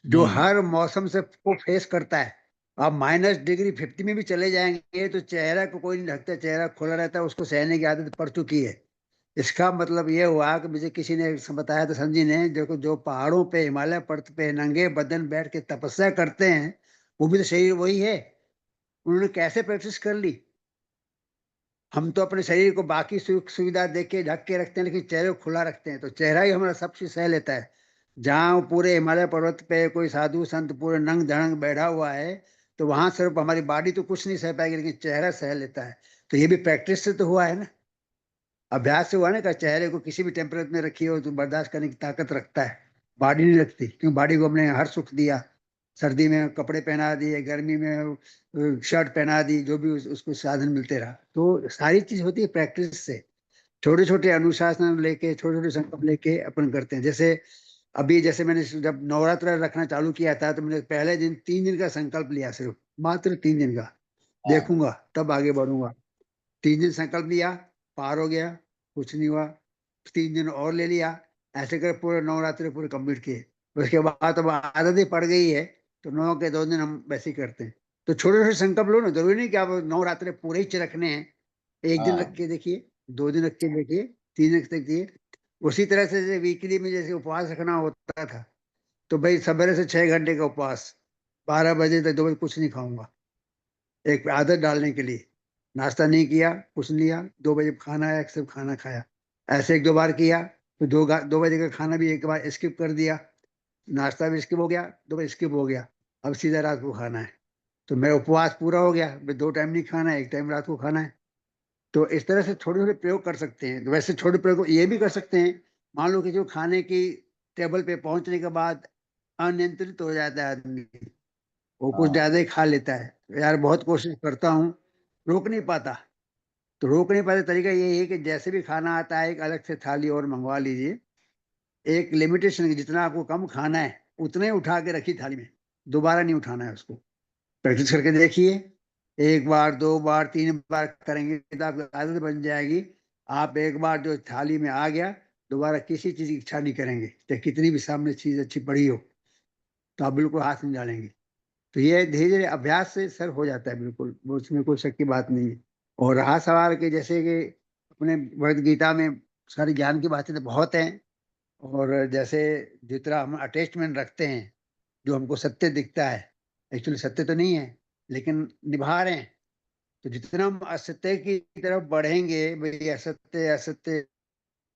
जो हर मौसम से को फेस करता है। आप -50 में भी चले जाएंगे तो चेहरा को कोई नहीं ढकता, चेहरा खुला रहता है, उसको सहने की आदत पड़ चुकी है। इसका मतलब ये हुआ कि मुझे किसी ने बताया था, संजी ने, देखो जो पहाड़ों पे, हिमालय पर्वत पे नंगे बदन बैठ के तपस्या करते हैं, वो भी तो शरीर वही है। उन्होंने कैसे प्रैक्टिस कर ली। हम तो अपने शरीर को बाकी सुख सुविधा देख के ढक के रखते हैं, लेकिन चेहरे को खुला रखते हैं, तो चेहरा ही हमारा सब चीज सह लेता है। जहाँ पूरे हिमालय पर्वत पे कोई साधु संत पूरे नंग धड़ंग बैठा हुआ है, तो वहां सिर्फ हमारी बॉडी तो कुछ नहीं सह पाएगी, लेकिन चेहरा सह लेता है। तो ये भी प्रैक्टिस से तो हुआ है ना, अभ्यास से हुआ ना। कि चेहरे को किसी भी टेम्परेचर में रखिए हो तो बर्दाश्त करने की ताकत रखता है, बॉडी नहीं रखती, क्योंकि बॉडी को हमने हर सुख दिया। सर्दी में कपड़े पहना दिए, गर्मी में शर्ट पहना दी, जो भी उसको साधन मिलते रहा। तो सारी चीज होती है प्रैक्टिस से। छोटे छोटे अनुशासन लेके, छोटे छोटे संकल्प लेके अपन करते हैं। जैसे अभी, जैसे मैंने जब नवरात्र रखना चालू किया था, तो मैंने पहले दिन 3 दिन का संकल्प लिया, सिर्फ मात्र 3 दिन का। देखूंगा तब आगे बढ़ूंगा। 3 दिन संकल्प लिया, पार हो गया, कुछ नहीं हुआ। 3 दिन और ले लिया, ऐसे कर पूरे नवरात्रि पूरे कंप्लीट किए। उसके बाद अब आदत ही पड़ गई है, तो 9 के 2 दिन हम वैसे ही करते हैं। तो छोटे छोटे संकल्प लो ना, जरूरी नहीं कि आप नवरात्रि पूरे ही रखने हैं। एक दिन रख के देखिए, 2 दिन रख के देखिए, 3 दिन तक देखिए। उसी तरह से जैसे वीकली में जैसे उपवास रखना होता था, तो भाई सवेरे से 6 घंटे का उपवास, 12 बजे तक 2 बजे कुछ नहीं खाऊंगा, एक आदत डालने के लिए। नाश्ता नहीं किया, कुछ नहीं लिया, 2 बजे खाना आया, सिर्फ खाना खाया। ऐसे 1-2 बार किया, तो 2 बजे का खाना भी एक बार स्किप कर दिया, नाश्ता भी स्किप हो गया, 2 बजे स्किप हो गया। अब सीधा रात को खाना है, तो मेरा उपवास पूरा हो गया। 2 टाइम नहीं खाना है, 1 टाइम रात को खाना है। तो इस तरह से छोटे छोटे प्रयोग कर सकते हैं। तो वैसे छोटे प्रयोग ये भी कर सकते हैं। मान लो कि जो खाने की टेबल पे पहुंचने के बाद अनियंत्रित हो जाता है आदमी, वो कुछ ज्यादा ही खा लेता है। यार बहुत कोशिश करता हूँ, रोक नहीं पाता, तो रोकने का तरीका यही है कि जैसे भी खाना आता है एक अलग से थाली और मंगवा लीजिए, एक लिमिटेशन, जितना आपको कम खाना है उतना ही उठा के रखिए थाली में, दोबारा नहीं उठाना है उसको। प्रैक्टिस करके देखिए, 1 बार 2 बार 3 बार करेंगे तो आपकी आदत बन जाएगी। आप एक बार जो थाली में आ गया, दोबारा किसी चीज की इच्छा नहीं करेंगे, चाहे कितनी भी सामने चीज अच्छी पड़ी हो, तो आप बिल्कुल हाथ नहीं डालेंगे। तो ये धीरे धीरे अभ्यास से सर हो जाता है, बिल्कुल, वो उसमें कोई शक की बात नहीं है। और रहा सवाल के जैसे कि अपने भगवद गीता में सारी ज्ञान की बातें तो बहुत हैं, और जैसे जितना हम अटैचमेंट रखते हैं, जो हमको सत्य दिखता है, एक्चुअली सत्य तो नहीं है, लेकिन निभा रहे हैं। तो जितना हम असत्य की तरफ बढ़ेंगे, भाई असत्य असत्य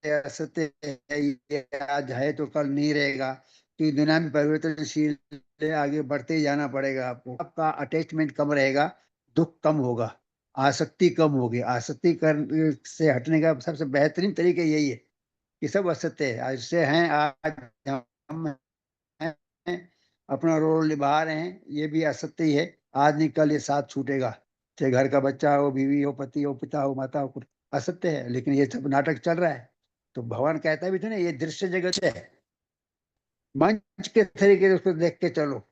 असत्य है, ये आज है तो कल नहीं रहेगा, तो दुनिया में परिवर्तनशील है, आगे बढ़ते ही जाना पड़ेगा आपको। आपका अटैचमेंट कम रहेगा, दुख कम होगा, आसक्ति कम होगी। आसक्ति कर से हटने का सबसे बेहतरीन तरीका यही है कि सब असत्य है, आज से हैं, आज हम हैं, अपना रोल निभा रहे हैं, ये भी असत्य ही है। आज नहीं कल ये साथ छूटेगा, चाहे घर का बच्चा हो, बीवी हो, पति हो, पिता हो, माता हो, कुछ असत्य है, लेकिन ये सब नाटक चल रहा है। तो भगवान कहता भी था ना, ये दृश्य जगत है, मंच के तरीके से उसको देख के चलो,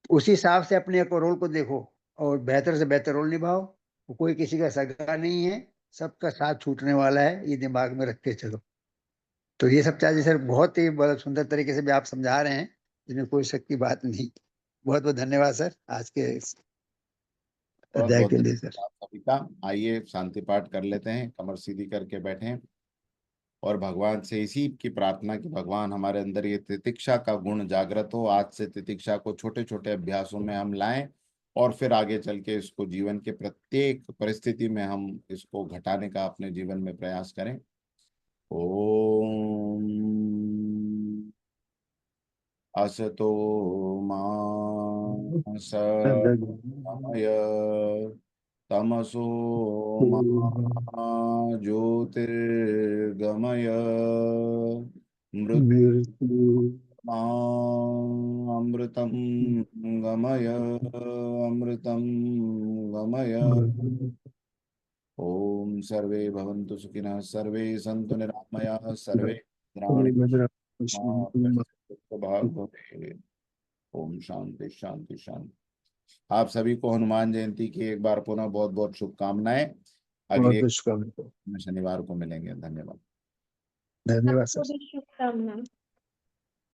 उसी हिसाब से अपने को रोल को देखो और बेहतर से बेहतर रोल निभाओ। वो कोई किसी का सगा नहीं है, सबका साथ छूटने वाला है, ये दिमाग में रख के चलो। तो ये सब चीजें सर बहुत ही बड़ा सुंदर तरीके से भी आप समझा रहे हैं, इसमें कोई शक की बात नहीं। बहुत बहुत धन्यवाद सर आज के इस बहुत अध्याय बहुत के लिए सर। धन्यवाद आप सभी का। आइए शांति पाठ कर लेते हैं, कमर सीधी करके बैठें और भगवान से इसी की प्रार्थना कि भगवान हमारे अंदर ये तितिक्षा का गुण जागृत हो। आज से तितिक्षा को छोटे छोटे अभ्यासों में हम लाएं और फिर आगे चल के इसको जीवन के प्रत्येक परिस्थिति में हम इसको घटाने का अपने जीवन में प्रयास करें। ओम असतो मा सद्गमय तमसो मा ज्योतिर्गमय अमृतं गमय अमृतं गमय। ओम सर्वे भवन्तु सुखिनः, सर्वे सन्तु निरामयाः, सर्वे भद्राणि पश्यन्तु मा कश्चित् दुःखभाग्। ओम शांति शांति शांति। आप सभी को हनुमान जयंती की एक बार पुनः बहुत बहुत शुभकामनाएं। अगले बहुत शुभकामनाएं। शनिवार को मिलेंगे। धन्यवाद। धन्यवाद सर। आपको भी शुभकामनाएं।